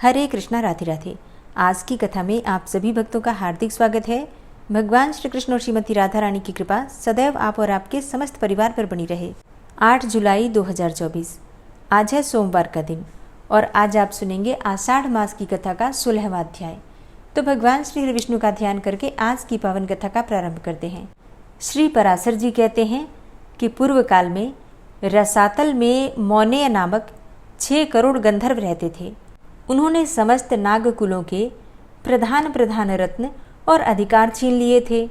हरे कृष्णा, राधे राधे। आज की कथा में आप सभी भक्तों का हार्दिक स्वागत है। भगवान श्री कृष्ण और श्रीमती राधा रानी की कृपा सदैव आप और आपके समस्त परिवार पर बनी रहे। 8 जुलाई 2024 आज है सोमवार का दिन और आज आप सुनेंगे आषाढ़ मास की कथा का 16वां अध्याय। तो भगवान श्री हरि विष्णु का ध्यान करके आज की पावन कथा का प्रारंभ करते हैं। श्री पराशर जी कहते हैं कि पूर्व काल में रसातल में मौनेय नामक 6 करोड़ गंधर्व रहते थे। उन्होंने समस्त नागकुलों के प्रधान प्रधान रत्न और अधिकार छीन लिए थे।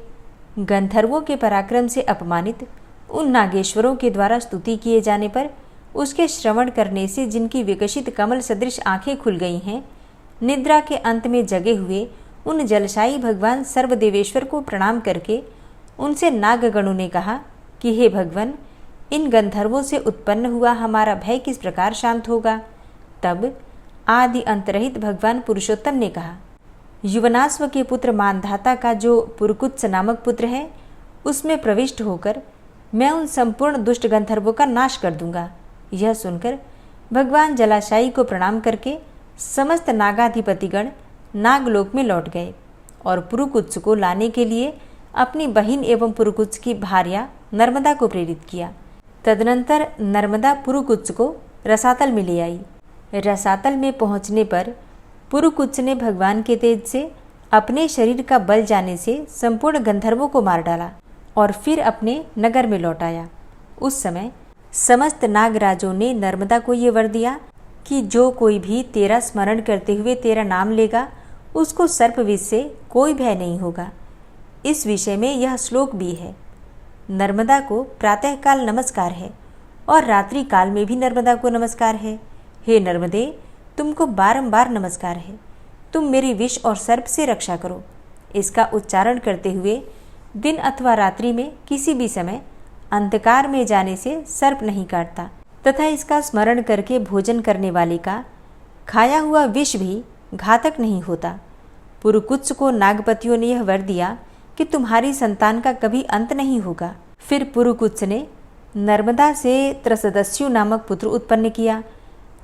गंधर्वों के पराक्रम से अपमानित उन नागेश्वरों के द्वारा स्तुति किए जाने पर उसके श्रवण करने से जिनकी विकसित कमल सदृश आंखें खुल गई हैं, निद्रा के अंत में जगे हुए उन जलशायी भगवान सर्वदेवेश्वर को प्रणाम करके उनसे नागगणों ने कहा कि हे भगवान, इन गंधर्वों से उत्पन्न हुआ हमारा भय किस प्रकार शांत होगा। तब आदि अंतरहित भगवान पुरुषोत्तम ने कहा, युवनाश्व के पुत्र मानधाता का जो पुरकुत्स नामक पुत्र है, उसमें प्रविष्ट होकर मैं उन संपूर्ण दुष्ट गंधर्वों का नाश कर दूंगा। यह सुनकर भगवान जलाशायी को प्रणाम करके समस्त नागाधिपतिगण नागलोक में लौट गए और पुरुकुत्स को लाने के लिए अपनी बहिन एवं पुरुकुत्स की भार्या नर्मदा को प्रेरित किया। तदनंतर नर्मदा पुरुकुत्स को रसातल में ले आई। रसातल में पहुंचने पर पुरुकुत्स ने भगवान के तेज से अपने शरीर का बल जाने से संपूर्ण गंधर्वों को मार डाला और फिर अपने नगर में लौट आया। उस समय समस्त नागराजों ने नर्मदा को ये वर दिया कि जो कोई भी तेरा स्मरण करते हुए तेरा नाम लेगा, उसको सर्पविष से कोई भय नहीं होगा। इस विषय में यह श्लोक भी है। नर्मदा को प्रातःकाल नमस्कार है और रात्रि काल में भी नर्मदा को नमस्कार है। हे नर्मदे, तुमको बारंबार नमस्कार है। तुम मेरी विष और सर्प से रक्षा करो। इसका उच्चारण करते हुए दिन अथवा रात्रि में किसी भी समय अंधकार में जाने से सर्प नहीं काटता तथा इसका स्मरण करके भोजन करने वाले का खाया हुआ विष भी घातक नहीं होता। पुरुकुत्स को नागपतियों ने यह वर दिया कि तुम्हारी संतान का कभी अंत नहीं होगा। फिर पुरुकुत्स ने नर्मदा से त्रसदस्यु नामक पुत्र उत्पन्न किया।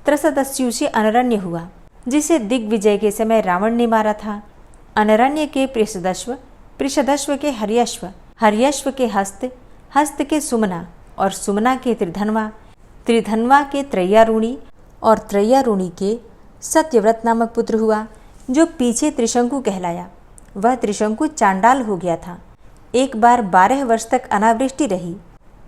त्रसदस्यु से अनरण्य हुआ, जिसे दिग्विजय के समय रावण ने मारा था। अनरण्य के पृषदश्व, पृषदश्व के हर्यश्व, हर्यश्व के हस्त, हस्त के सुमना और सुमना के त्रिधनवा, त्रिधनवा के त्रय्यारुणी और त्रय्यारुणी के सत्यव्रत नामक पुत्र हुआ, जो पीछे त्रिशंकु कहलाया। वह त्रिशंकु चांडाल हो गया था। एक बार 12 वर्ष तक अनावृष्टि रही।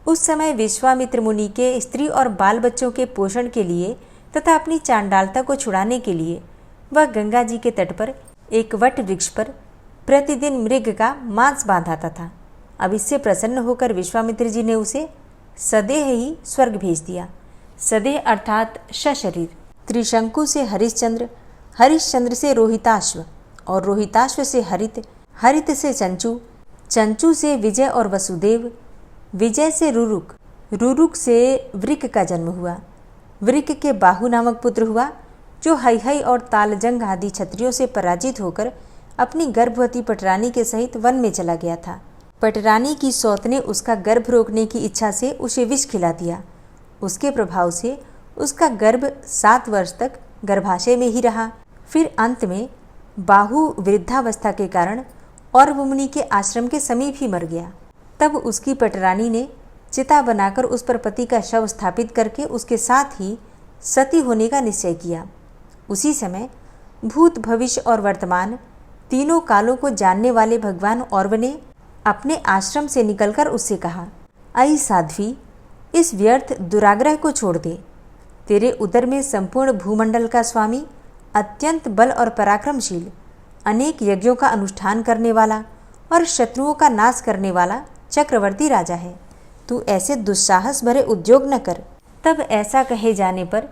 उस समय विश्वामित्र मुनि के स्त्री और बाल बच्चों के पोषण के लिए तथा अपनी चांडालता को छुड़ाने के लिए वह गंगा जी के तट पर एक वट वृक्ष पर प्रतिदिन मृग का मांस बांधाता था। अब इससे प्रसन्न होकर विश्वामित्र जी ने उसे सदेह ही स्वर्ग भेज दिया। सदेह अर्थात सशरीर। त्रिशंकु से हरिश्चंद्र, हरिश्चंद्र से रोहिताश्व और रोहिताश्व से हरित, हरित से चंचू, चंचू से विजय और वसुदेव, विजय से रुरुक, रुरुक से वृक का जन्म हुआ। वृक के बाहु नामक पुत्र हुआ, जो हई और तालजंग आदि क्षत्रियों से पराजित होकर अपनी गर्भवती पटरानी के सहित वन में चला गया था। पटरानी की सौत ने उसका गर्भ रोकने की इच्छा से उसे विष खिला दिया। उसके प्रभाव से उसका गर्भ 7 वर्ष तक गर्भाशय में ही रहा। फिर अंत में बाहु वृद्धावस्था के कारण औरव मुनि के आश्रम के समीप ही मर गया। तब उसकी पटरानी ने चिता बनाकर उस पर पति का शव स्थापित करके उसके साथ ही सती होने का निश्चय किया। उसी समय भूत, भविष्य और वर्तमान तीनों कालों को जानने वाले भगवान औरव ने अपने आश्रम से निकलकर उससे कहा, आई साध्वी, इस व्यर्थ दुराग्रह को छोड़ दे। तेरे उदर में संपूर्ण भूमंडल का स्वामी, अत्यंत बल और पराक्रमशील, अनेक यज्ञों का अनुष्ठान करने वाला और शत्रुओं का नाश करने वाला चक्रवर्ती राजा है। तू ऐसे दुस्साहस भरे उद्योग न कर। तब ऐसा कहे जाने पर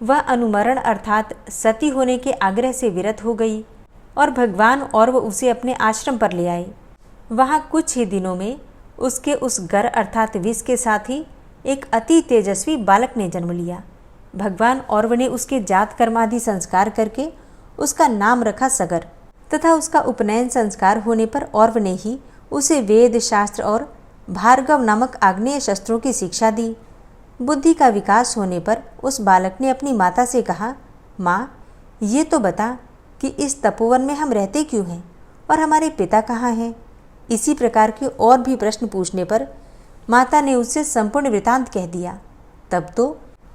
वह अनुमरण अर्थात सती होने के आग्रह से विरत हो गई और भगवान और वह उसे अपने आश्रम पर ले आए। वहाँ कुछ ही दिनों में उसके उस गर अर्थात विष के साथ ही एक अति तेजस्वी बालक ने जन्म लिया। भगवान औरव ने उसके जात कर्मादि संस्कार करके उसका नाम रखा सगर तथा उसका उपनयन संस्कार होने पर औरव ने ही उसे वेद, शास्त्र और भार्गव नामक आग्नेय शस्त्रों की शिक्षा दी। बुद्धि का विकास होने पर उस बालक ने अपनी माता से कहा, माँ, ये तो बता कि इस तपोवन में हम रहते क्यों हैं और हमारे पिता कहाँ हैं। इसी प्रकार के और भी प्रश्न पूछने पर माता ने उससे संपूर्ण वृतांत कह दिया। तब तो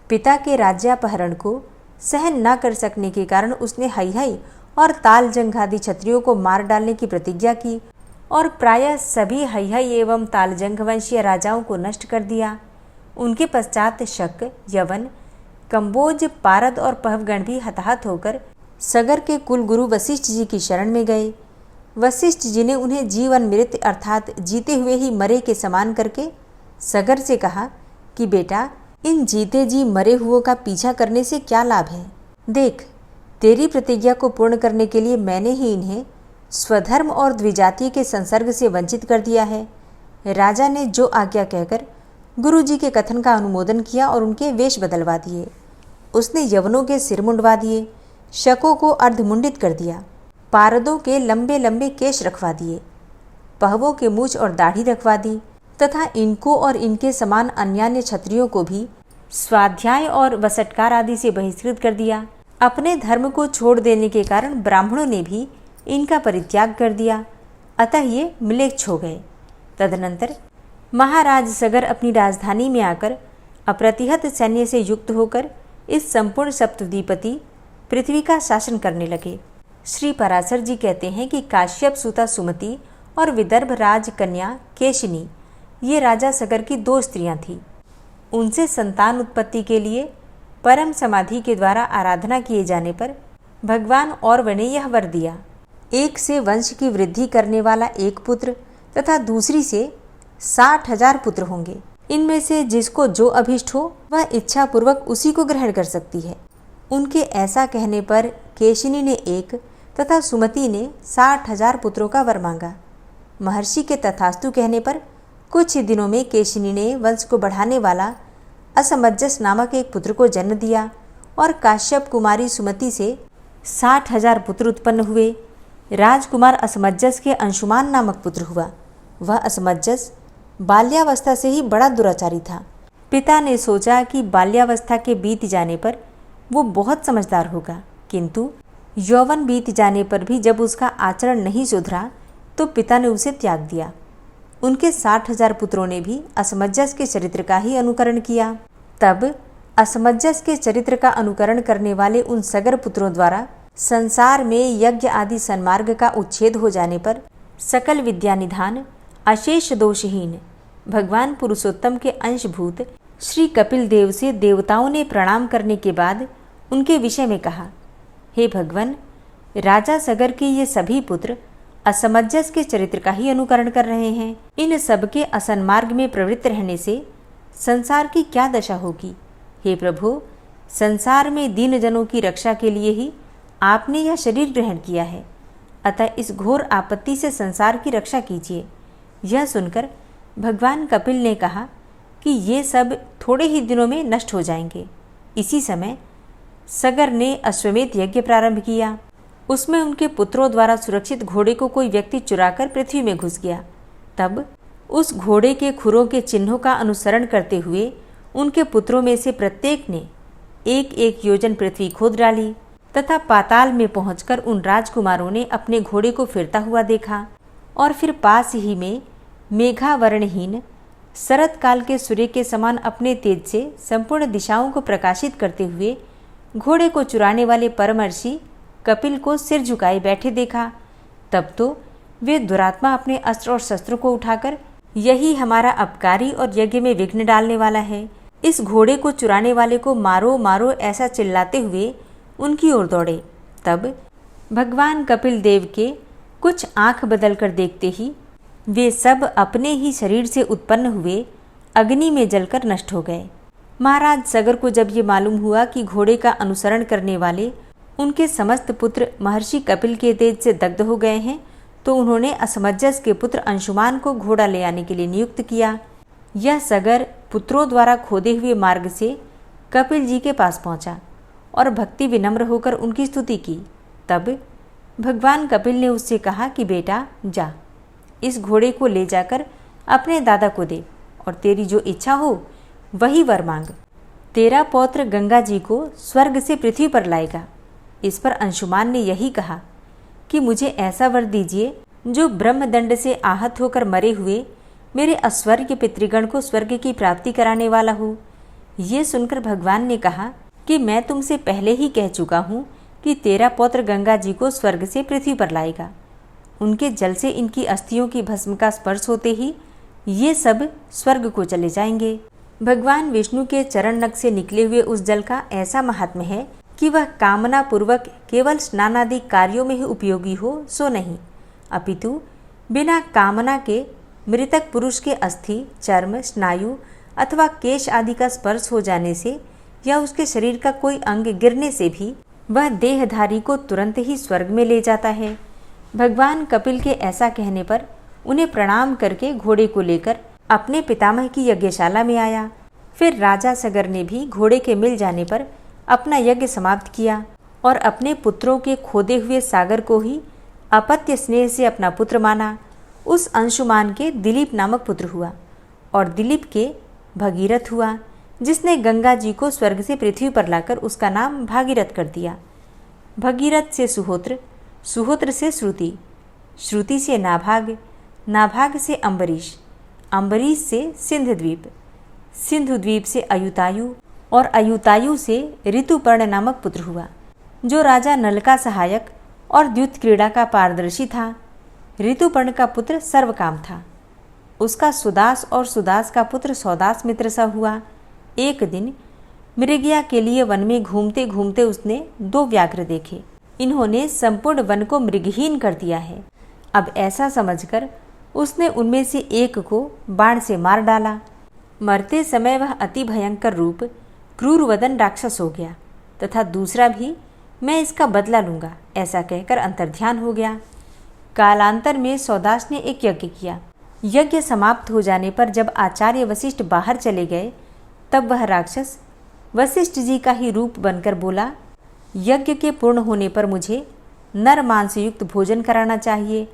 पिता के राज्यापहरण को सहन न कर सकने के कारण उसने हई और तालजंग आदि क्षत्रियों को मार डालने की प्रतिज्ञा की और प्रायः सभी हई एवं तालजंग वंशीय राजाओं को नष्ट कर दिया। उनके पश्चात शक, यवन, कंबोज, पारद और पहवगण भी हताहत होकर सगर के कुलगुरु वशिष्ठ जी की शरण में गए। वशिष्ठ जी ने उन्हें जीवन मृत अर्थात जीते हुए ही मरे के समान करके सगर से कहा कि बेटा, इन जीते जी मरे हुओं का पीछा करने से क्या लाभ है। देख, तेरी प्रतिज्ञा को पूर्ण करने के लिए मैंने ही इन्हें स्वधर्म और द्विजातीय के संसर्ग से वंचित कर दिया है। राजा ने जो आज्ञा कहकर गुरु जी के कथन का अनुमोदन किया और उनके वेश बदलवा दिए। उसने यवनों के सिर मुंडवा दिए, शकों को अर्धमुंडित कर दिया, पारदों के लंबे लंबे केश रखवा दिए, पहवों के मूछ और दाढ़ी रखवा दी तथा इनको और इनके समान अन्यान्य क्षत्रियों को भी स्वाध्याय और वसटकार आदि से बहिष्कृत कर दिया। अपने धर्म को छोड़ देने के कारण ब्राह्मणों ने भी इनका परित्याग कर दिया, अतः ये म्लेच्छ हो गए। तदनंतर महाराज सगर अपनी राजधानी में आकर अप्रतिहत सैन्य से युक्त होकर इस संपूर्ण सप्तद्वीपति पृथ्वी का शासन करने लगे। श्री पराशर जी कहते हैं कि काश्यप सुता सुमति और विदर्भ राज कन्या केशिनी ये राजा सगर की 2 स्त्रियां थीं। उनसे संतान उत्पत्ति के लिए परम समाधि के द्वारा आराधना किए जाने पर भगवान और ने यह वर दिया, एक से वंश की वृद्धि करने वाला एक पुत्र तथा दूसरी से 60,000 पुत्र होंगे। इनमें से जिसको जो अभिष्ट हो वह इच्छा पूर्वक उसी को ग्रहण कर सकती है। उनके ऐसा कहने पर केशिनी ने 1 तथा सुमति ने 60,000 पुत्रों का वर मांगा। महर्षि के तथास्तु कहने पर कुछ ही दिनों में केशिनी ने वंश को बढ़ाने वाला असमंजस नामक एक पुत्र को जन्म दिया और काश्यप कुमारी सुमति से 60,000 पुत्र उत्पन्न हुए। राजकुमार असमंजस के अंशुमान नामक पुत्र हुआ। वह असमंजस बाल्यावस्था से ही बड़ा दुराचारी था। पिता ने सोचा कि बाल्यावस्था के बीत जाने पर वो बहुत समझदार होगा, किंतु यौवन बीत जाने पर भी जब उसका आचरण नहीं सुधरा तो पिता ने उसे त्याग दिया। उनके 60,000 पुत्रों ने भी असमंजस के चरित्र का ही अनुकरण किया। तब असमंजस के चरित्र का अनुकरण करने वाले उन सगर पुत्रों द्वारा संसार में यज्ञ आदि सन्मार्ग का उच्छेद हो जाने पर सकल विद्या निधान अशेष दोषहीन भगवान पुरुषोत्तम के अंशभूत श्री कपिल देव से देवताओं ने प्रणाम करने के बाद उनके विषय में कहा, हे भगवान, राजा सगर के ये सभी पुत्र असमंजस के चरित्र का ही अनुकरण कर रहे हैं। इन सबके असन्मार्ग में प्रवृत्त रहने से संसार की क्या दशा होगी। हे प्रभु, संसार में दीन जनों की रक्षा के लिए ही आपने यह शरीर ग्रहण किया है, अतः इस घोर आपत्ति से संसार की रक्षा कीजिए। यह सुनकर भगवान कपिल ने कहा कि ये सब थोड़े ही दिनों में नष्ट हो जाएंगे। इसी समय सगर ने अश्वमेध यज्ञ प्रारंभ किया। उसमें उनके पुत्रों द्वारा सुरक्षित घोड़े को कोई व्यक्ति चुराकर पृथ्वी में घुस गया। तब उस घोड़े के खुरों के चिन्हों का अनुसरण करते हुए उनके पुत्रों में से प्रत्येक ने 1-1 योजन पृथ्वी खोद डाली तथा पाताल में पहुंचकर उन राजकुमारों ने अपने घोड़े को फिरता हुआ देखा और फिर पास ही में मेघावरणहीन शरत काल के सूर्य के समान अपने तेज से संपूर्ण दिशाओं को प्रकाशित करते हुए घोड़े को चुराने वाले परमर्षि कपिल को सिर झुकाए बैठे देखा। तब तो वे दुरात्मा अपने अस्त्र और शस्त्रों को उठाकर, यही हमारा अपकारी और यज्ञ में विघ्न डालने वाला है, इस घोड़े को चुराने वाले को मारो मारो ऐसा चिल्लाते हुए उनकी ओर दौड़े। तब भगवान कपिल देव के कुछ आंख बदलकर देखते ही वे सब अपने ही शरीर से उत्पन्न हुए अग्नि में जलकर नष्ट हो गए। महाराज सगर को जब ये मालूम हुआ कि घोड़े का अनुसरण करने वाले उनके समस्त पुत्र महर्षि कपिल के तेज से दग्ध हो गए हैं, तो उन्होंने असमंजस के पुत्र अंशुमान को घोड़ा ले आने के लिए नियुक्त किया। यह सगर पुत्रों द्वारा खोदे हुए मार्ग से कपिल जी के पास पहुंचा और भक्ति विनम्र होकर उनकी स्तुति की। तब भगवान कपिल ने उससे कहा कि बेटा जा, इस घोड़े को ले जाकर अपने दादा को दे और तेरी जो इच्छा हो वही वर मांग। तेरा पौत्र गंगा जी को स्वर्ग से पृथ्वी पर लाएगा। इस पर अंशुमान ने यही कहा कि मुझे ऐसा वर दीजिए जो ब्रह्मदंड से आहत होकर मरे हुए मेरे अस्वर्ग पितृगण को स्वर्ग की प्राप्ति कराने वाला हो। ये सुनकर भगवान ने कहा कि मैं तुमसे पहले ही कह चुका हूँ कि तेरा पौत्र गंगा जी को स्वर्ग से पृथ्वी पर लाएगा। उनके जल से इनकी अस्थियों की भस्म का स्पर्श होते ही ये सब स्वर्ग को चले जाएंगे। भगवान विष्णु के चरण नख से निकले हुए उस जल का ऐसा महात्म्य है कि वह कामना पूर्वक केवल स्नानादि कार्यों में ही उपयोगी हो सो नहीं, अपितु बिना कामना के मृतक पुरुष के अस्थि, चर्म, स्नायु अथवा केश आदि का स्पर्श हो जाने से या उसके शरीर का कोई अंग गिरने से भी वह देहधारी को तुरंत ही स्वर्ग में ले जाता है। भगवान कपिल के ऐसा कहने पर उन्हें प्रणाम करके घोड़े को लेकर अपने पितामह की यज्ञशाला में आया। फिर राजा सगर ने भी घोड़े के मिल जाने पर अपना यज्ञ समाप्त किया और अपने पुत्रों के खोदे हुए सागर को ही अपत्य स्नेह से अपना पुत्र माना। उस अंशुमान के दिलीप नामक पुत्र हुआ और दिलीप के भगीरथ हुआ, जिसने गंगा जी को स्वर्ग से पृथ्वी पर लाकर उसका नाम भागीरथ कर दिया। भगीरथ से सुहोत्र, सुहोत्र से श्रुति, श्रुति से नाभाग, नाभाग से अम्बरीश, अम्बरीश से सिंधद्वीप, सिंधुद्वीप से अयुतायु और अयुतायु से ऋतुपर्ण नामक पुत्र हुआ, जो राजा नल का सहायक और द्युत क्रीड़ा का पारदर्शी था। ऋतुपर्ण का पुत्र सर्वकाम था। उसका सुदास और सुदास का पुत्र सौदास मित्र सा हुआ। एक दिन मृगया के लिए वन में घूमते घूमते उसने 2 व्याघ्र देखे। इन्होंने संपूर्ण वन को मृगहीन कर दिया है। अब ऐसा समझकर उसने उनमें से एक को बाण से मार डाला। मरते समय वह अति भयंकर रूप क्रूर वदन राक्षस हो गया तथा दूसरा भी मैं इसका बदला लूँगा ऐसा कहकर अंतर्ध्यान हो गया। कालांतर में सौदास ने एक यज्ञ किया। यज्ञ समाप्त हो जाने पर जब आचार्य वशिष्ठ बाहर चले गए तब वह राक्षस वशिष्ठ जी का ही रूप बनकर बोला, यज्ञ के पूर्ण होने पर मुझे नर मांस युक्त भोजन कराना चाहिए,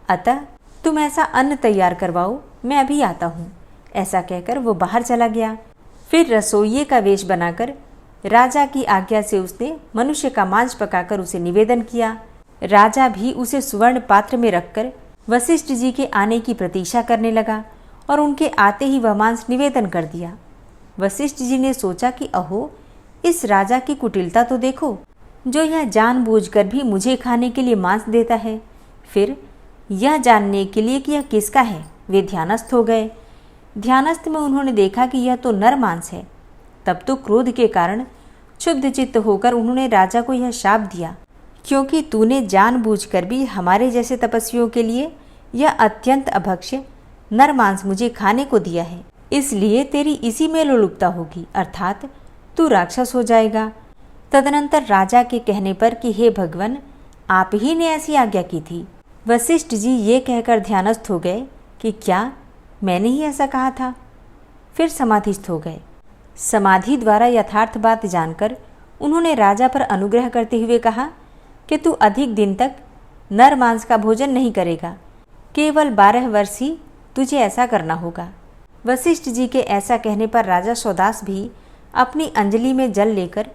अतः तुम ऐसा अन्न तैयार करवाओ, मैं अभी आता हूँ। ऐसा कहकर वो बाहर चला गया। फिर रसोइये का वेश बनाकर राजा की आज्ञा से उसने मनुष्य का मांस पकाकर उसे निवेदन किया। राजा भी उसे सुवर्ण पात्र में रखकर वशिष्ठ जी के आने की प्रतीक्षा करने लगा और उनके आते ही वह मांस निवेदन कर दिया। वशिष्ठ जी ने सोचा कि अहो, इस राजा की कुटिलता तो देखो, जो यह जानबूझकर भी मुझे खाने के लिए मांस देता है। फिर यह जानने के लिए कि यह किसका है वे ध्यानस्थ हो गए। ध्यानस्थ में उन्होंने देखा कि यह तो नर मांस है। तब तो क्रोध के कारण क्षुब्ध चित्त होकर उन्होंने राजा को यह शाप दिया, क्योंकि तूने जानबूझकर भी हमारे जैसे तपस्वियों के लिए यह अत्यंत अभक्ष्य नर मांस मुझे खाने को दिया है, इसलिए तेरी इसी में लोलुपता होगी, अर्थात तू राक्षस हो जाएगा। तदनंतर राजा के कहने पर कि हे भगवान, आप ही ने ऐसी आज्ञा की थी, वशिष्ठ जी ये कहकर ध्यानस्थ हो गए कि क्या मैंने ही ऐसा कहा था। फिर समाधिस्थ हो गए। समाधि द्वारा यथार्थ बात जानकर उन्होंने राजा पर अनुग्रह करते हुए कहा कि तू अधिक दिन तक नर मांस का भोजन नहीं करेगा, केवल 12 वर्ष ही तुझे ऐसा करना होगा। वशिष्ठ जी के ऐसा कहने पर राजा सौदास भी अपनी अंजलि में जल लेकर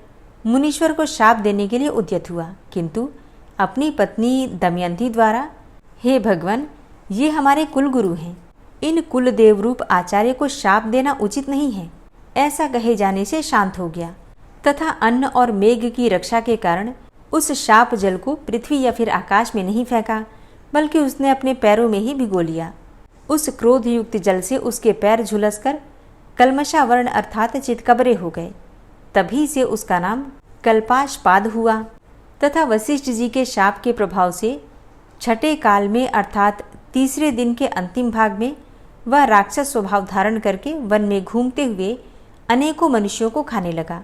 मुनीश्वर को शाप देने के लिए उद्यत हुआ, किंतु अपनी पत्नी दमयंती द्वारा, हे भगवान, ये हमारे कुलगुरु हैं, इन कुल देवरूप आचार्य को शाप देना उचित नहीं है, ऐसा कहे जाने से शांत हो गया तथा अन्न और मेघ की रक्षा के कारण उस शाप जल को पृथ्वी या फिर आकाश में नहीं फेंका, बल्कि उसने अपने पैरों में ही भिगो लिया। उस क्रोधयुक्त जल से उसके पैर झुलसकर कलमशावर्ण अर्थात चितकबरे हो गए। तभी से उसका नाम कल्पाशपाद हुआ तथा वशिष्ठ जी के शाप के प्रभाव से छठे काल में अर्थात तीसरे दिन के अंतिम भाग में वह राक्षस स्वभाव धारण करके वन में घूमते हुए अनेकों मनुष्यों को खाने लगा।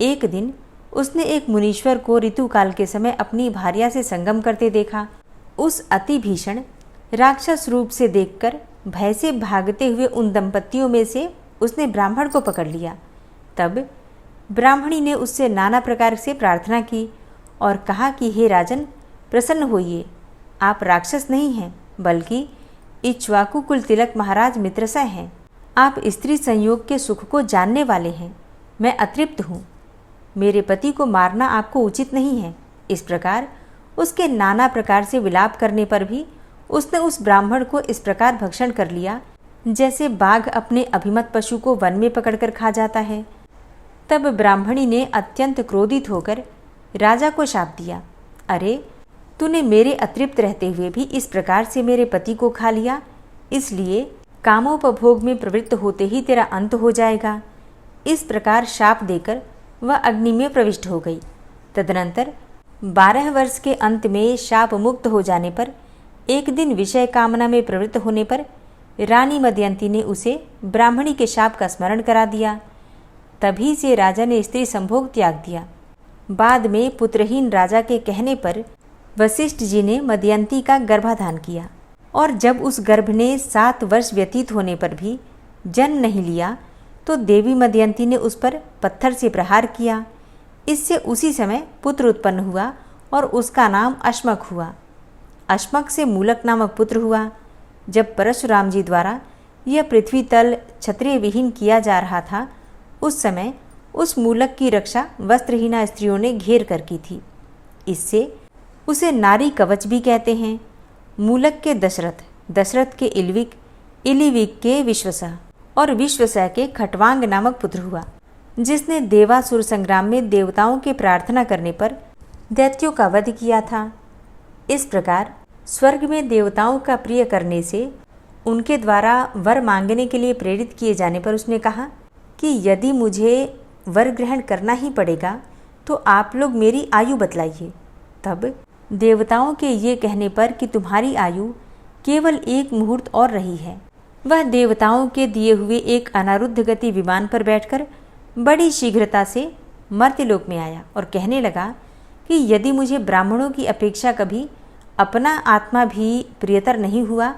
एक दिन उसने एक मुनीश्वर को ऋतुकाल के समय अपनी भार्या से संगम करते देखा। उस अति भीषण राक्षस रूप से देखकर भय से भागते हुए उन दंपतियों में से उसने ब्राह्मण को पकड़ लिया। तब ब्राह्मणी ने उससे नाना प्रकार से प्रार्थना की और कहा कि हे राजन, प्रसन्न होइए, आप राक्षस नहीं हैं, बल्कि इक्ष्वाकु कुल तिलक महाराज मित्रसा हैं। आप स्त्री संयोग के सुख को जानने वाले हैं। मैं अतृप्त हूँ। मेरे पति को मारना आपको उचित नहीं है, इस प्रकार उसके नाना प्रकार से विलाप करने पर भी उसने उस ब्राह्मण को इस प्रकार भक्षण कर लिया जैसे बाघ अपने अभिमत पशु को वन में पकड़कर खा जाता है। तब ब्राह्मणी ने अत्यंत क्रोधित होकर राजा को शाप दिया, अरे तूने मेरे अतृप्त रहते हुए भी इस प्रकार से मेरे पति को खा लिया, इसलिए कामोपभोग में प्रवृत्त होते ही तेरा अंत हो जाएगा। इस प्रकार शाप देकर वह अग्नि में प्रविष्ट हो गई। तदनंतर 12 वर्ष के अंत में शाप मुक्त हो जाने पर एक दिन विषय कामना में प्रवृत्त होने पर रानी मदयंती ने उसे ब्राह्मणी के शाप का स्मरण करा दिया। तभी से राजा ने स्त्री संभोग त्याग दिया। बाद में पुत्रहीन राजा के कहने पर वशिष्ठ जी ने मदयंती का गर्भाधान किया और जब उस गर्भ ने 7 वर्ष व्यतीत होने पर भी जन्म नहीं लिया तो देवी मदयंती ने उस पर पत्थर से प्रहार किया। इससे उसी समय पुत्र उत्पन्न हुआ और उसका नाम अश्मक हुआ। अश्मक से मूलक नामक पुत्र हुआ। जब परशुराम जी द्वारा यह पृथ्वी तल क्षत्रिय विहीन किया जा रहा था, उस समय उस मूलक की रक्षा वस्त्रहीना स्त्रियों ने घेर कर की थी। इससे उसे नारी कवच भी कहते हैं। मूलक के दशरथ, दशरथ के इल्विक, इलिविक के विश्वसह और विश्वसह के खटवांग नामक पुत्र हुआ, जिसने देवासुर संग्राम में देवताओं के प्रार्थना करने पर दैत्यों का वध किया था। इस प्रकार स्वर्ग में देवताओं का प्रिय करने से उनके द्वारा वर मांगने के लिए प्रेरित किए जाने पर उसने कहा कि यदि मुझे वर ग्रहण करना ही पड़ेगा तो आप लोग मेरी आयु बतलाइए। तब देवताओं के ये कहने पर कि तुम्हारी आयु केवल 1 मुहूर्त और रही है, वह देवताओं के दिए हुए एक अनारुद्ध गति विमान पर बैठकर बड़ी शीघ्रता से मर्त्यलोक में आया और कहने लगा कि यदि मुझे ब्राह्मणों की अपेक्षा कभी अपना आत्मा भी प्रियतर नहीं हुआ,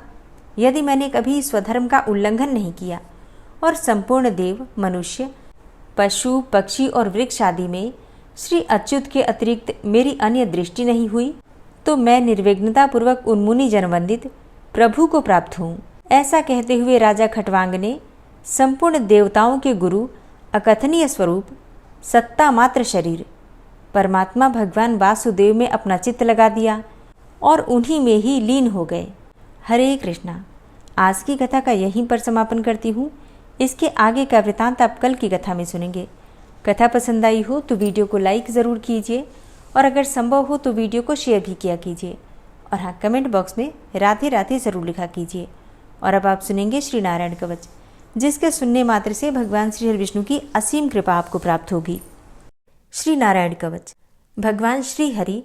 यदि मैंने कभी स्वधर्म का उल्लंघन नहीं किया और संपूर्ण देव, मनुष्य, पशु, पक्षी और वृक्ष आदि में श्री अच्युत के अतिरिक्त मेरी अन्य दृष्टि नहीं हुई, तो मैं निर्विघ्नतापूर्वक उन्मुनि जनवंदित प्रभु को प्राप्त हूँ। ऐसा कहते हुए राजा खटवांग ने संपूर्ण देवताओं के गुरु, अकथनीय स्वरूप, सत्ता मात्र शरीर परमात्मा भगवान वासुदेव में अपना चित्त लगा दिया और उन्हीं में ही लीन हो गए। हरे कृष्णा। आज की कथा का यहीं पर समापन करती हूँ। इसके आगे का वृतांत आप कल की कथा में सुनेंगे। कथा पसंद आई हो तो वीडियो को लाइक ज़रूर कीजिए और अगर संभव हो तो वीडियो को शेयर भी किया कीजिए। और हाँ, कमेंट बॉक्स में राधे राधे ज़रूर लिखा कीजिए। और अब आप सुनेंगे श्री नारायण कवच, जिसके सुनने मात्र से भगवान श्री हरि विष्णु की असीम कृपा आपको प्राप्त होगी। श्री नारायण कवच। भगवान श्री हरि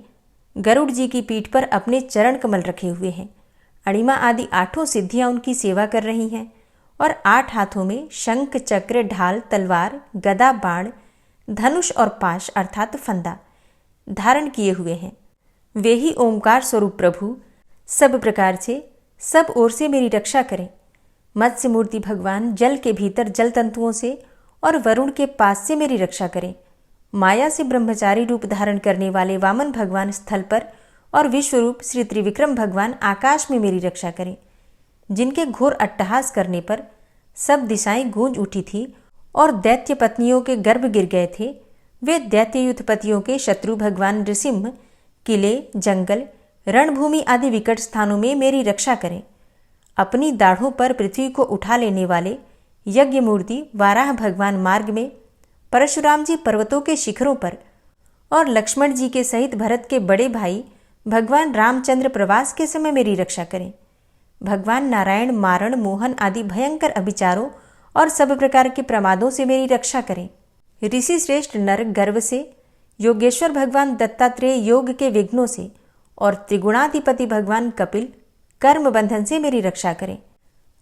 गरुड़ जी की पीठ पर अपने चरण कमल रखे हुए हैं। अणिमा आदि 8 सिद्धियां उनकी सेवा कर रही हैं और 8 हाथों में शंख, चक्र, ढाल, तलवार, गदा, बाण, धनुष और पाश अर्थात फंदा धारण किए हुए हैं। वे ही ओंकार स्वरूप प्रभु सब प्रकार से, सब ओर से मेरी रक्षा करें। मत्स्य मूर्ति भगवान जल के भीतर जल तंतुओं से और वरुण के पास से मेरी रक्षा करें। माया से ब्रह्मचारी रूप धारण करने वाले वामन भगवान स्थल पर और विश्वरूप श्री त्रिविक्रम भगवान आकाश में मेरी रक्षा करें। जिनके घोर अट्टहास करने पर सब दिशाएं गूंज उठी थी और दैत्य पत्नियों के गर्भ गिर गए थे, वे दैत्ययुत पतियों के शत्रु भगवान नृसिंह किले, जंगल, रणभूमि आदि विकट स्थानों में मेरी रक्षा करें। अपनी दाढ़ों पर पृथ्वी को उठा लेने वाले यज्ञ मूर्ति वाराह भगवान मार्ग में, परशुराम जी पर्वतों के शिखरों पर और लक्ष्मण जी के सहित भरत के बड़े भाई भगवान रामचंद्र प्रवास के समय मेरी रक्षा करें। भगवान नारायण मारण, मोहन आदि भयंकर अभिचारों और सब प्रकार के प्रमादों से मेरी रक्षा करें। ऋषि श्रेष्ठ नर गर्व से, योगेश्वर भगवान दत्तात्रेय योग के विघ्नों से और त्रिगुणाधिपति भगवान कपिल कर्म बंधन से मेरी रक्षा करें।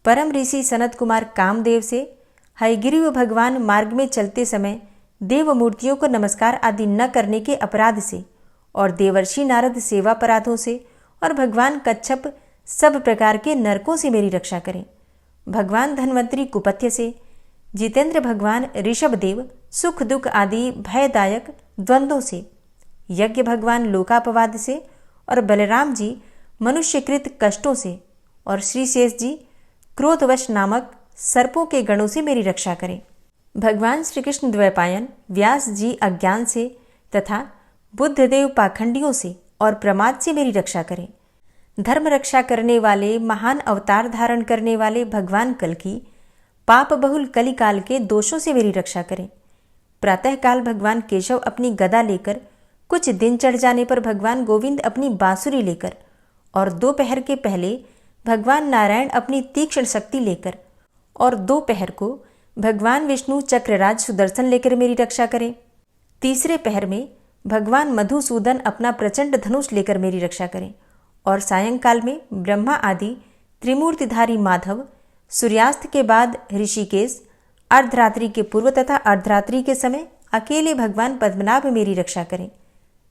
परम ऋषि सनत कुमार कामदेव से, हयग्रीव भगवान मार्ग में चलते समय देव मूर्तियों को नमस्कार आदि न करने के अपराध से और देवर्षि नारद सेवा अपराधों से और भगवान कच्छप सब प्रकार के नरकों से मेरी रक्षा करें। भगवान धन्वंतरी कुपथ्य से, जितेंद्र भगवान ऋषभदेव सुख दुख आदि भयदायक द्वंद्वों से, यज्ञ भगवान लोकापवाद से और बलराम जी मनुष्यकृत कष्टों से और श्री शेष जी क्रोधवश नामक सर्पों के गणों से मेरी रक्षा करें। भगवान श्री कृष्ण द्वैपायन व्यास जी अज्ञान से तथा बुद्धदेव पाखंडियों से और प्रमाद से मेरी रक्षा करें। धर्म रक्षा करने वाले महान अवतार धारण करने वाले भगवान कल्कि पाप बहुल कलिकाल के दोषों से मेरी रक्षा करें। प्रातःकाल भगवान केशव अपनी गदा लेकर, कुछ दिन चढ़ जाने पर भगवान गोविंद अपनी बांसुरी लेकर, और दोपहर के पहले भगवान नारायण अपनी तीक्ष्ण शक्ति लेकर, और दोपहर को भगवान विष्णु चक्रराज सुदर्शन लेकर मेरी रक्षा करें। तीसरे पहर में भगवान मधुसूदन अपना प्रचंड धनुष लेकर मेरी रक्षा करें, और सायंकाल में ब्रह्मा आदि त्रिमूर्तिधारी माधव, सूर्यास्त के बाद ऋषिकेश, अर्धरात्रि के पूर्व तथा अर्धरात्रि के समय अकेले भगवान पद्मनाभ मेरी रक्षा करें।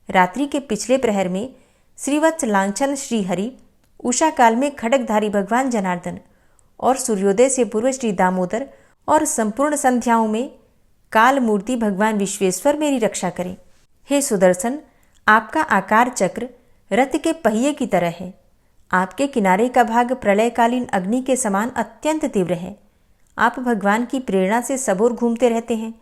रात्रि के पिछले प्रहर में श्रीवत्स लांछन श्रीहरि, उषा काल में खड्गधारी भगवान जनार्दन, और सूर्योदय से पूर्व श्री दामोदर, और संपूर्ण संध्याओं में काल मूर्ति भगवान विश्वेश्वर मेरी रक्षा करें। हे सुदर्शन, आपका आकार चक्र रथ के पहिए की तरह है। आपके किनारे का भाग प्रलयकालीन अग्नि के समान अत्यंत तीव्र है। आप भगवान की प्रेरणा से सबोर घूमते रहते हैं।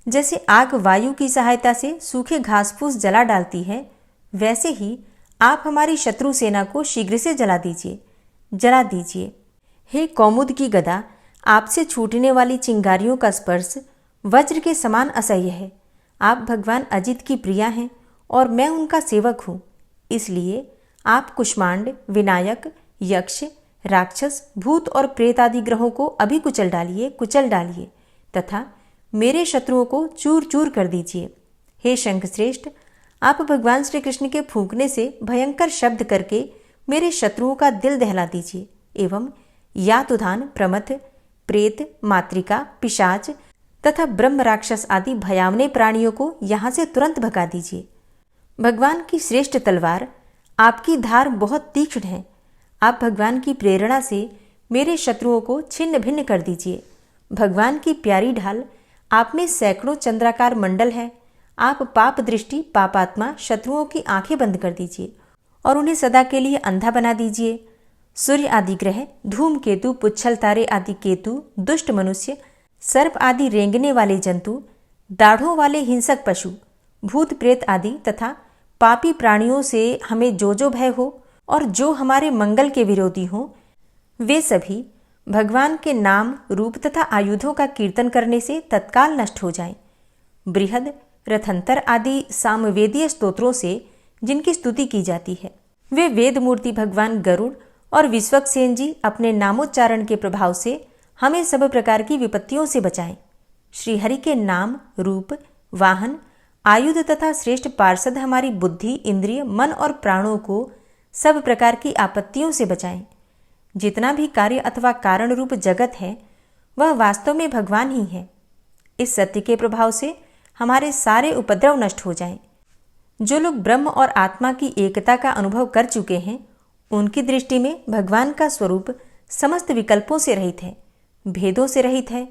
जैसे आग वायु की सहायता से सूखे घास फूस जला डालती है, वैसे ही आप हमारी शत्रु सेना को शीघ्र से जला दीजिए। हे कौमुद की गदा, आपसे छूटने वाली चिंगारियों का स्पर्श वज्र के समान असह्य है। आप भगवान अजित की प्रिया हैं और मैं उनका सेवक हूँ। इसलिए आप कुष्मांड, विनायक, यक्ष, राक्षस, भूत और प्रेत आदि ग्रहों को अभी कुचल डालिए तथा मेरे शत्रुओं को चूर चूर कर दीजिए। हे शंखश्रेष्ठ, आप भगवान श्री कृष्ण के फूंकने से भयंकर शब्द करके मेरे शत्रुओं का दिल दहला दीजिए एवं यातुधान, प्रमथ, प्रेत, मातृका, पिशाच तथा ब्रह्म राक्षस आदि भयावने प्राणियों को यहाँ से तुरंत भगा दीजिए। भगवान की श्रेष्ठ तलवार, आपकी धार बहुत तीक्ष्ण है। आप भगवान की प्रेरणा से मेरे शत्रुओं को छिन्न भिन्न कर दीजिए। भगवान की प्यारी ढाल, आप में सैकड़ों चंद्राकार मंडल है। आप पाप दृष्टि, पापात्मा शत्रुओं की आंखें बंद कर दीजिए और उन्हें सदा के लिए अंधा बना दीजिए। सूर्य आदि ग्रह, धूमकेतु, पुच्छल तारे आदि केतु, दुष्ट मनुष्य, सर्प आदि रेंगने वाले जंतु, दाढ़ों वाले हिंसक पशु, भूत प्रेत आदि तथा पापी प्राणियों से हमें जो भय हो और जो हमारे मंगल के विरोधी हों, वे सभी भगवान के नाम, रूप तथा आयुधों का कीर्तन करने से तत्काल नष्ट हो जाएं। बृहद, रथंतर आदि सामवेदीय स्तोत्रों से जिनकी स्तुति की जाती है, वे वेद मूर्ति भगवान गरुड़ और विश्वक्सेन जी अपने नामोच्चारण के प्रभाव से हमें सब प्रकार की विपत्तियों से बचाएं। श्रीहरि के नाम, रूप, वाहन, आयुध तथा श्रेष्ठ पार्षद हमारी बुद्धि, इंद्रिय, मन और प्राणों को सब प्रकार की आपत्तियों से बचाएं। जितना भी कार्य अथवा कारण रूप जगत है, वह वास्तव में भगवान ही है। इस सत्य के प्रभाव से हमारे सारे उपद्रव नष्ट हो जाएं। जो लोग ब्रह्म और आत्मा की एकता का अनुभव कर चुके हैं, उनकी दृष्टि में भगवान का स्वरूप समस्त विकल्पों से रहित है, भेदों से रहित है।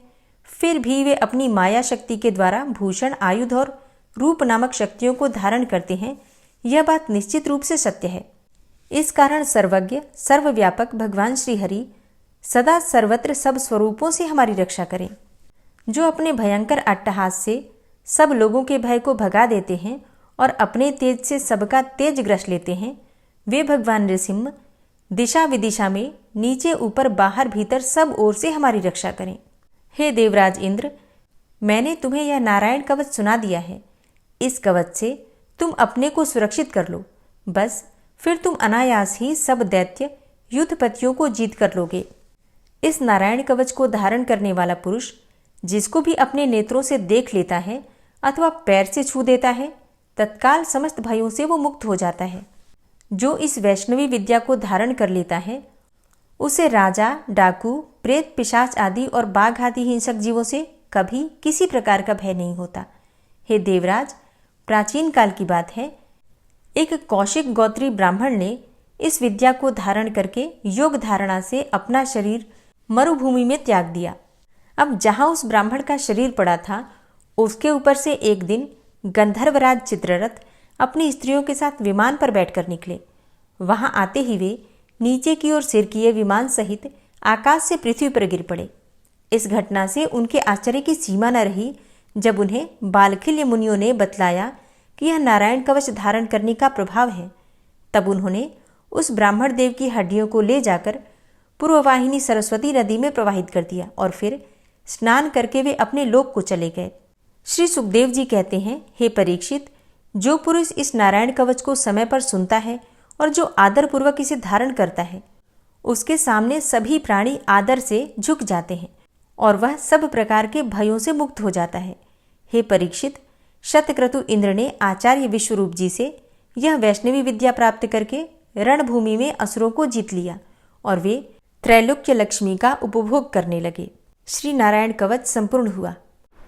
फिर भी वे अपनी माया शक्ति के द्वारा भूषण, आयुध और रूप नामक शक्तियों को धारण करते हैं। यह बात निश्चित रूप से सत्य है। इस कारण सर्वज्ञ, सर्वव्यापक भगवान श्रीहरि सदा सर्वत्र सब स्वरूपों से हमारी रक्षा करें। जो अपने भयंकर अट्टहास से सब लोगों के भय को भगा देते हैं और अपने तेज से सबका तेज ग्रस लेते हैं, वे भगवान नृसिंह दिशा विदिशा में, नीचे ऊपर बाहर भीतर सब ओर से हमारी रक्षा करें। हे देवराज इंद्र, मैंने तुम्हें यह नारायण कवच सुना दिया है। इस कवच से तुम अपने को सुरक्षित कर लो, बस फिर तुम अनायास ही सब दैत्य युद्धपतियों को जीत कर लोगे। इस नारायण कवच को धारण करने वाला पुरुष जिसको भी अपने नेत्रों से देख लेता है अथवा पैर से छू देता है, तत्काल समस्त भयों से वो मुक्त हो जाता है। जो इस वैष्णवी विद्या को धारण कर लेता है, उसे राजा, डाकू, प्रेत, पिशाच आदि और बाघ आदि हिंसक जीवों से कभी किसी प्रकार का भय नहीं होता। हे देवराज, प्राचीन काल की बात है, एक कौशिक गोत्री ब्राह्मण ने इस विद्या को धारण करके योग धारणा से अपना शरीर मरुभूमि में त्याग दिया। अब जहां उस ब्राह्मण का शरीर पड़ा था, उसके ऊपर से एक दिन गंधर्वराज चित्ररथ अपनी स्त्रियों के साथ विमान पर बैठकर निकले। वहां आते ही वे नीचे की ओर सिर किए विमान सहित आकाश से पृथ्वी पर गिर पड़े। इस घटना से उनके आश्चर्य की सीमा न रही जब उन्हें बालखिल्य मुनियों ने बतलाया कि यह नारायण कवच धारण करने का प्रभाव है। तब उन्होंने उस ब्राह्मण देव की हड्डियों को ले जाकर पूर्ववाहिनी सरस्वती नदी में प्रवाहित कर दिया और फिर स्नान करके वे अपने लोक को चले गए। श्री सुखदेव जी कहते हैं, हे परीक्षित, जो पुरुष इस नारायण कवच को समय पर सुनता है और जो आदर पूर्वक इसे धारण करता है, उसके सामने सभी प्राणी आदर से झुक जाते हैं और वह सब प्रकार के भयों से मुक्त हो जाता है। हे परीक्षित, शतक्रतु इंद्र ने आचार्य विश्वरूप जी से यह वैष्णवी विद्या प्राप्त करके रणभूमि में असुरों को जीत लिया और वे त्रैलोक्य लक्ष्मी का उपभोग करने लगे। श्री नारायण कवच संपूर्ण हुआ।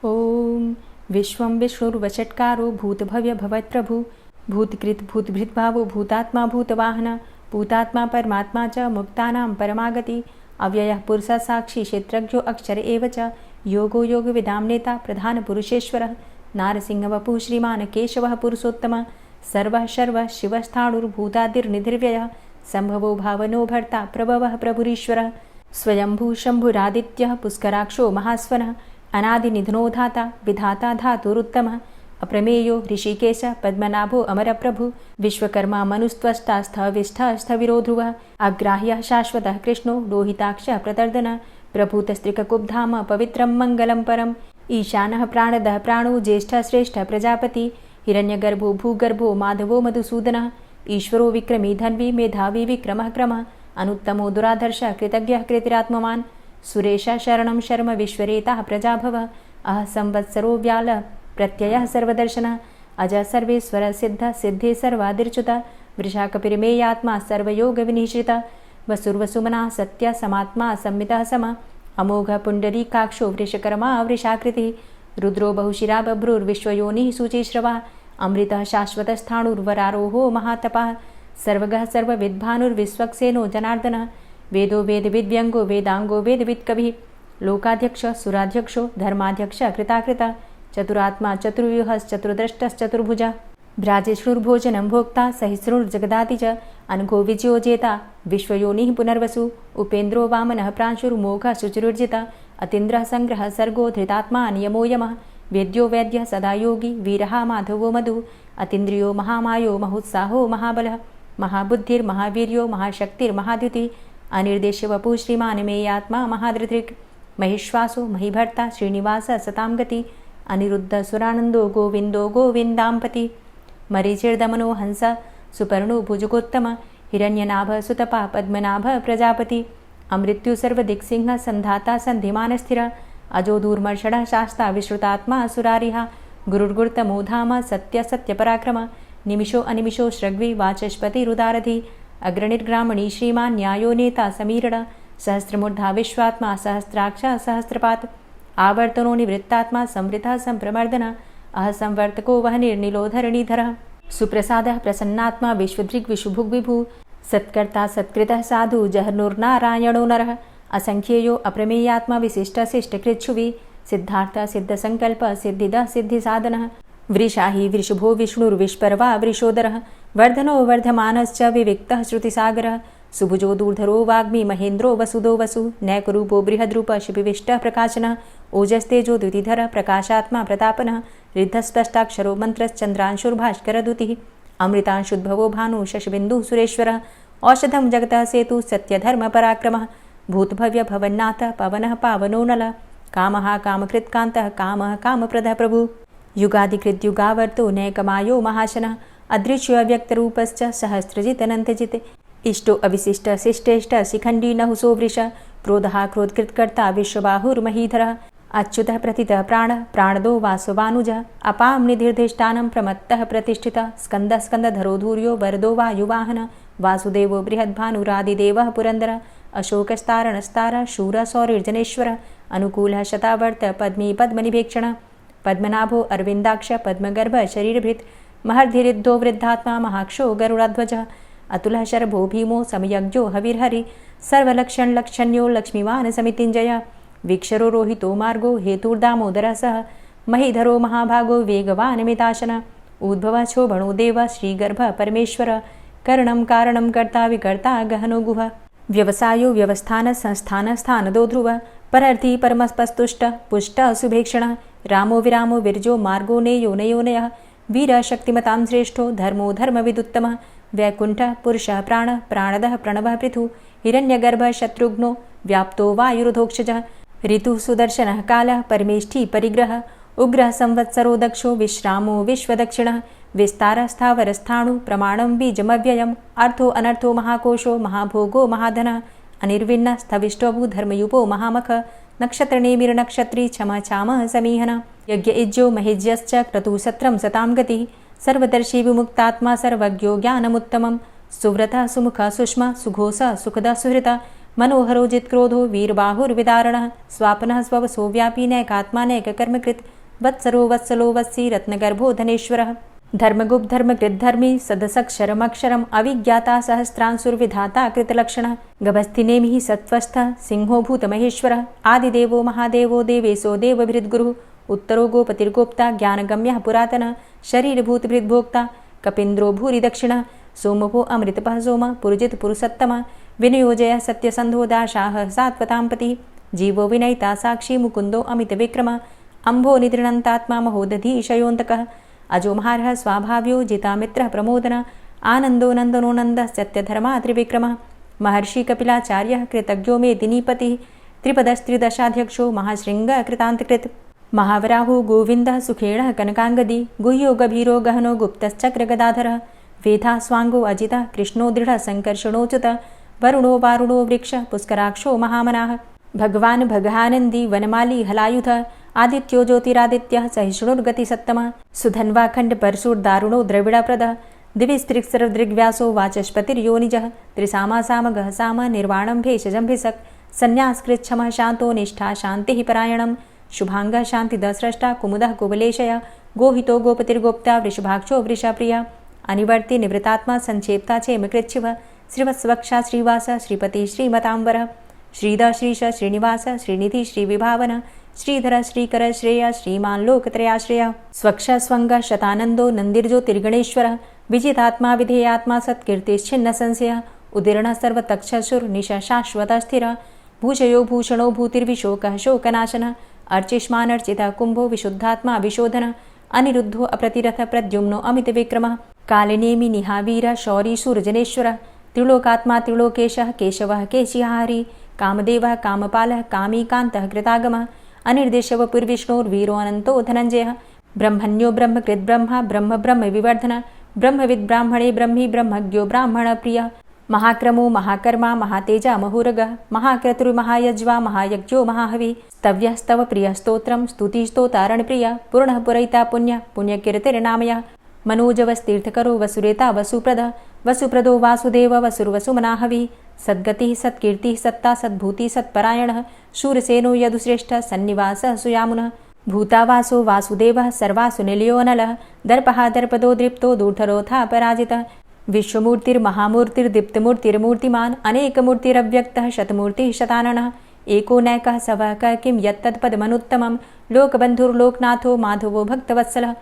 ओम विश्वं विष्णुर्वषट्कारो भूतभव्य भवत्प्रभु भूतकृत भूतभृद्भावो भूतात्मा भूतवाहन भूतात्मा परमात्मा च मुक्तानां परमागति अव्ययः पुरुषः साक्षी क्षेत्रज्ञो अक्षर एव च योगो योगविदां नेता प्रधान पुरुषेश्वरः नारसिंहवपुः श्रीमान् केशवः पुरुषोत्तमः सर्वः शर्वः शिवस्थाणुर्भूतादिर्निधिर्व्ययः संभवो भावनो भर्ता प्रभवः प्रभुरीश्वरः स्वयंभू शंभुरादित्यः पुष्कराक्षो महास्वनः अनादिनिधनो धाता विधाता धातुरुत्तमः अप्रमेयो ऋषिकेश पद्मनाभो अमरप्रभु विश्वकर्मा मनुस्त्वष्टा स्थविष्ठः स्थविरो ध्रुवः अग्राह्यः शाश्वतः कृष्णो लोहिताक्षः प्रतर्दन प्रभूतस्त्रिककुब्धाम पवित्रं मङ्गलं परम् ईशानः प्राणदः प्राणो ज्येष्ठः श्रेष्ठः प्रजापति हिरण्यगर्भो भूगर्भो माधवो मधुसूदनः ईश्वरो विक्रमी धन्वी मेधावी विक्रमः क्रमः अनुत्तमो दुराधर्षः कृतज्ञः कृतिरात्मवान् सुरेशः शरणं शर्म विश्वरेताः प्रजाभवः अह संवत्सरो व्याल प्रत्ययः सर्वदर्शनः अजः सर्वेश्वरः सिद्धः सिद्धे सर्वादिर्च्युतः वृषाकपिर्मेयात्मा सर्वयोगविनिश्रितः वसुर्वसुमनः सत्यः समात्मा संमितः समः अमोघः पुण्डरीकाक्षो वृषकर्मा वृषाकृतिः रुद्रो बहुशिरा बभ्रुर्विश्वयोनिः शुचिश्रवः अमृतः शाश्वतस्थाणुर्वरारोहो महातपः सर्वगः सर्वविद्भानुर्विश्वक्सेनो जनार्दनः वेदो वेदविद्व्यङ्गो वेदाङ्गो वेदवित्कविः लोकाध्यक्षः सुराध्यक्षो धर्माध्यक्षः कृताकृतः चतुरात्मा चतुर्व्यूहश्चतुर्द्रष्टश्चतुर्भुजः भ्राजेष्णुर्भोजनं भोक्ता सहिष्णुर्जगदाति च अनघो विजयोजेता विश्वयोनिः पुनर्वसु उपेन्द्रो वामनः प्रांशुर्मोघः शुचिरुर्जितः अतीन्द्रः सङ्ग्रहः सर्गो धृतात्मा नियमो यमः वेद्यो वैद्यः सदा योगी वीरः माधवो मधुः अतीन्द्रियो महामायो महोत्साहो महाबलः महाबुद्धिर्महावीर्यो महाशक्तिर्महाद्युतिः अनिर्देश्य वपुः श्रीमान् मेयात्मा महाधृतिर् महिश्वासो महीभर्ता श्रीनिवासः सतां गति अनिरुद्ध सुरानन्दो गोविन्दो गोविन्दाम्पति मरीचिर्दमनो हंस सुपर्णो भुजगोत्तम हिरण्यनाभ सुतपा पद्मनाभ प्रजापति अमृत्यु सर्वदिक्सिंह संधाता सन्धिमानस्थिर अजो दूर्मर्षणः शास्ता विश्रुतात्मा सुरारिः गुरुर्गुर्तमो धाम सत्य सत्यपराक्रम निमिषो अनिमिषो श्रग्वी वाचस्पतिरुदारधि अग्रणिर्ग्रामणी श्रीमान् न्यायो नेता समीरण सहस्रमूर्धा विश्वात्मा सहस्राक्षा सहस्रपात् आवर्तनो निवृत्तात्मा संवृतः संप्रमर्दन अह संवर्तको वहनिर्निलोधरणीधरः सुप्रसादः प्रसन्नात्मा विश्वदृग्विशुभुग् विभुः सत्कर्ता सत्कृतः साधु जहर्नुर्नारायणो नरः असंख्येयो अप्रमेयात्मा विशिष्टशिष्टकृच्छुवि सिद्धार्थ सिद्धसङ्कल्प सिद्धिदः सिद्धिसाधनः वृषाहि वृषभो विष्णुर्विष्पर्वा वृषोदरः वर्धनो वर्धमानश्च विविक्तः श्रुतिसागरः सुभुजो दूर्धरो वाग्मी महेन्द्रो वसुदो वसु नैकरूपो बृहद्रूप शिपिविष्टः प्रकाशनः ओजस्तेजो द्युतिधरः प्रकाशात्मा प्रतापनः रिद्धस्पष्टाक्षरो मन्त्रश्चन्द्रांशुर्भास्करदुतिः अमृतांशुद्भवो भानु शशबिन्दुः सुरेश्वरः औषधं जगतः सेतु सत्यधर्मपराक्रमः भूतभव्य भवन्नाथ पवनः पावनो नलः कामः कामकृत्कान्तः कामः कामप्रदः प्रभुः युगादिकृद्युगावर्तो नैकमायो महाशनः अदृश्यो व्यक्तरूपश्च सहस्रजित् अनन्तजित् इष्टो अविशिष्ट शिष्टेष्ट शिखण्डी नहुसो वृष क्रोधः क्रोधकृत्कर्ता विश्वबाहुर्महीधरः अच्युतः प्रतितः प्राणः प्राणदो वासवानुजः अपां निधिर्धिष्ठानं प्रमत्तः प्रतिष्ठितः स्कन्दः स्कन्दधरो धूर्यो वरदो वायुवाहनः वासुदेवो बृहद्भानुरादिदेवः पुरन्दरः अशोकस्तारणस्तारः शूरः सौरिर्जनेश्वरः अनुकूलः शतावर्त पद्मी पद्मनिभेक्षणः पद्मनाभो अरविन्दाक्ष पद्मगर्भ शरीरभृत् महर्धिरिद्धो वृद्धात्मा महाक्षो गरुडाध्वजः अतुलः शरभो भीमो समयज्ञो हविर्हरि सर्वलक्षणलक्षण्यो लक्ष्मीवान् समितिञ्जयः वीक्षरो रोहितो मार्गो हेतुर्दामोदरः सह महीधरो महाभागो वेगवान् मिताशनः उद्भवः क्षोभणो देवः श्रीगर्भः परमेश्वरः करणं कारणं कर्ता विकर्ता गहनो गुहः व्यवसायो व्यवस्थान संस्थान स्थानदो ध्रुवः परर्थी परमस्पस्तुष्ट पुष्ट सुभेक्षणः रामो विरामो विरजो मार्गो नेयो नयोनयः वीर शक्तिमतां श्रेष्ठो धर्मो धर्मविदुत्तमः वैकुण्ठः पुरुषः प्राणः प्राणदः प्रणवः पृथु हिरण्यगर्भः शत्रुघ्नो व्याप्तो वायुरुधोक्षजः ऋतुः सुदर्शनः कालः परमेष्ठी परिग्रहः उग्रः संवत्सरो दक्षो विश्रामो विश्वदक्षिणः विस्तारस्थावरस्थाणु प्रमाणं बीजमव्ययम् अर्थो अनर्थो महाकोशो महाभोगो महाधनः अनिर्विण्णः स्थविष्टोभू धर्मयुपो महामख नक्षत्रनेमिर्नक्षत्री क्षमा क्षामः समीहन यज्ञ इज्जो महेज्यश्च क्रतुसत्रं सतां गतिः सर्वदर्शी विमुक्तात्मा सर्वज्ञो ज्ञानमुत्तमं सुव्रतः सुमुखः सुष्मा सुघोषः सुखदः सुहृतः मनोहरो जित्क्रोधो वीरबाहुर्विदारणः स्वापनः स्ववसो व्यापी नैकात्मा नैककर्मकृत् वत्सरो वत्सलो वत्सी रत्नगर्भो धनेश्वरः धर्मगुप्त धर्मकृद्धर्मी सदसक्षरमक्षरम् अविज्ञाता सहस्रांशुर्विधाता कृतलक्षणः गभस्तिनेमिः सत्त्वस्थः सिंहो भूतमहेश्वरः आदिदेवो महादेवो देवेशो देवभृद्गुरुः उत्तरो गोपतिर्गोप्ता ज्ञानगम्यः पुरातनः शरीरभूतभृद्भोक्ता कपीन्द्रो भूरि दक्षिणः सोमभो अमृतपः सोमः पुरुजित पुरुषोत्तमः विनियोजय सत्यसन्धो दाशाः सात्वतां पतिः जीवो विनयिता साक्षी मुकुन्दो अमितविक्रमः अम्भो निद्रणन्तात्मा महोदधीशयोऽन्तकः अजोमहारः स्वाभाव्यो जितामित्रः प्रमोदनः आनन्दो नन्दनो नन्दः सत्यधर्मा त्रिविक्रमः महर्षि कपिलाचार्यः कृतज्ञो मेदिनीपतिः त्रिपदस्त्रिदशाध्यक्षो महाशृङ्गः कृतान्तकृत् महावराहो गोविन्दः सुखेणः कनकाङ्गदी गुह्यो गभीरो गहनो गुप्तश्चक्रगदाधरः वेधा स्वाङ्गो अजितः कृष्णो दृढः सङ्कर्षणोच्युतः वरुणो वारुणो वृक्षः पुष्कराक्षो महामनाः भगवान् भगानन्दी वनमाली हलायुधः आदित्यो ज्योतिरादित्यः सहिष्णुर्गतिसत्तमः सुधन्वा खण्डपरशुर्दारुणो द्रविडप्रदः दिविस्त्रिक्सर्वदृग्व्यासो वाचस्पतिर्योनिजः त्रिसामा सामगः साम निर्वाणं भेषजम्भिषक् सन्न्यासकृच्छमः शान्तो निष्ठा शान्तिः परायणं शुभाङ्गः शान्तिदस्रष्टा कुमुदः कुवलेशय गोहितो गोपतिर्गोप्ता वृषभाक्षो वृषप्रियः अनिवर्ति निवृतात्मा संक्षेप्ता चेमकृच्छिवः श्रीवत्सवक्षा श्रीवास श्रीपति श्रीमतांबर श्रीद श्रीश श्रीनिवास श्रीनिधि श्रीविभावन श्रीधर श्रीकर श्रेय श्रीमान लोकत्रयाश्रय स्वक्ष स्वंग शतानंदो नंदिर्ज्योतिर्गणेश्वर विजितात्मा विधेयात्मा सत्कीर्तिश्छिन्न संशय उदीर्ण सर्वतक्षसुर निश शाश्वत स्थिर भूषयो भूषणो भूतिर्विशोकः शोकनाशन अर्चिष्मानर्चितः कुंभो विशुद्धात्मा विशोधन अनिरुद्धो अप्रतिरथ प्रद्युम्नो अमित विक्रमः कालिनेमि निहावीर शौरी सूर्जनेश्वर त्रिलोकात्मा त्रिलोकेशः केशवः केशिहारी कामदेवः कामपालः कामीकान्तः कृतागमः अनिर्देशव पुर्विष्णोर्वीरो अनन्तो धनञ्जयः ब्रह्मण्यो ब्रह्मकृद्ब्रह्मा ब्रह्म ब्रह्म विवर्धन ब्रह्मविद् ब्राह्मणे ब्रह्मी ब्रह्मज्ञो ब्राह्मणप्रियः महाक्रमो महाकर्मा महातेजा महोरगः महाक्रतुर्महायज्वा महायज्ञो महाहवि स्तव्यः स्तव प्रियः स्तोत्रं स्तुतिस्तोतारणप्रियः पूर्णः पुरैता पुण्यः पुण्यकीर्तिर्नामयः मनोजवस्तीर्थकरो वसुरेता वसुप्रदः वसुप्रदो वासुदेव वसुर्वसुमनाहवि सद्गतिः सत्कीर्तिः सत्ता सद्भूतिः सत्परायणः शूरसेनो यदुश्रेष्ठः सन्निवासः सुयामुनः भूतावासो वासुदेवः सर्वासु निलयोऽनलः दर्पः दर्पदो दृप्तो दूर्धरोऽथा पराजितः विश्वमूर्तिर्महामूर्तिर्दीप्तमूर्तिर्मूर्तिमान् अनेकमूर्तिरव्यक्तः शतमूर्तिः शताननः एको नैकः सवकः किं यत्तत्पदमनुत्तमं लोकबन्धुर्लोकनाथो माधवो भक्तवत्सलः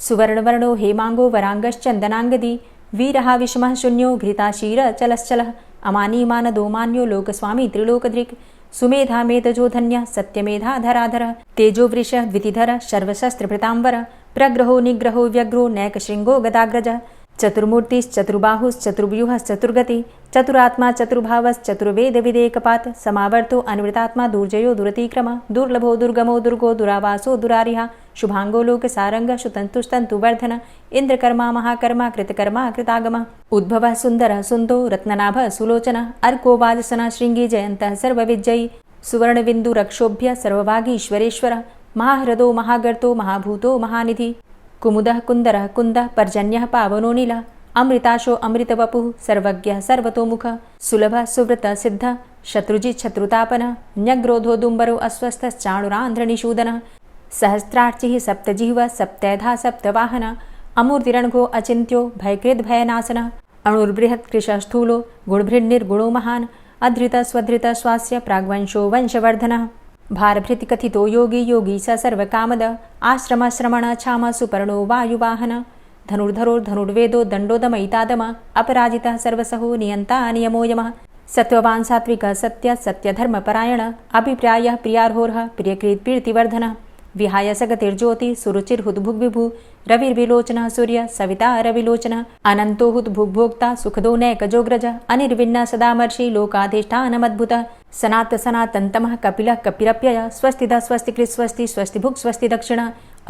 सुवर्णवर्णो हेमाङ्गो वराङ्गश्चन्दनाङ्गदी वीरः विषमः शून्यो घृताशीरचलश्चलः अमानीमानदो मान्यो लोकस्वामी त्रिलोकदृक् सुमेधा मेधजो धन्यः सत्यमेधाधराधरः तेजोवृषः द्वितिधरः सर्वशस्त्रभृताम्बरः प्रग्रहो निग्रहो व्यग्रो नैकशृङ्गो गदाग्रजः चतुर्मूर्तिश्चतुर्बाहुश्चतुर्व्यूहश्चतुर्गति चतुरात्मा चतुर्भावश्चतुर्वेदविदेकपात् समावर्तो अनुवृतात्मा दुर्जयो दुरतिक्रम दुर्लभो दुर्गमो दुर्गो दुरावासो दुरारिहा शुभांगो लोकसारंगः शुतन्तुस्तन्तुवर्धन इन्द्रकर्मा महाकर्मा कृतकर्मा कृतागमः उद्भवः सुन्दरः सुन्दो रत्ननाभः सुलोचनः अर्को वाजसनः शृङ्गी जयन्तः सर्वविजयी सुवर्णबिन्दुरक्षोभ्य सर्वभागीश्वरेश्वरः महाह्रदो महागर्तो महाभूतो महानिधि कुमुदः कुन्दरः कुन्दः पर्जन्यः पावनो नीलः अमृताशो अमृतवपुः सर्वज्ञः सर्वतोमुखः सुलभः सुव्रतः सिद्धः शत्रुजित् शत्रुतापनः न्यग्रोधो दुम्बरो अस्वस्थश्चाणुरान्ध्रनिषूदनः सहस्रार्चिः सप्तजिह्वः सप्तैधा सप्तवाहनः अमूर्तिरणघो अचिन्त्यो भयकृद्भयनाशनः अणुर्बृहत्कृशः स्थूलो गुणभृन्निर्गुणो महान् अधृतः स्वधृतः स्वास्य प्राग्वंशो वंशवर्धनः भारभृतिकथितो योगी योगी स सर्वकामद आश्रमश्रमण क्षाम सुपर्णो वायुवाहन धनुर्धरोर्धनुर्वेदो दण्डोदमयितादम अपराजितः सर्वसहो नियन्ता नियमो यमः सत्त्ववान् सात्विकः सत्य सत्यधर्मपरायण अभिप्रायः प्रियार्होर्ह प्रियकृत् प्रीतिवर्धनः विहाय सगतिर्ज्योति सुरुचिर्हुद्भुग् विभु रविर्विलोचनः सूर्य सविता रविलोचनः अनंतो हुद्भुग्भोक्ता सुखदो नैकजोग्रज अनिर्विण्ण सदामर्षि लोकाधिष्ठानमद्भुतः सनात सनातन्तमः कपिलः कपिरप्यय स्वस्तिदा स्वस्तिकृत् स्वस्ति स्वस्तिभुक् स्वस्ति दक्षिण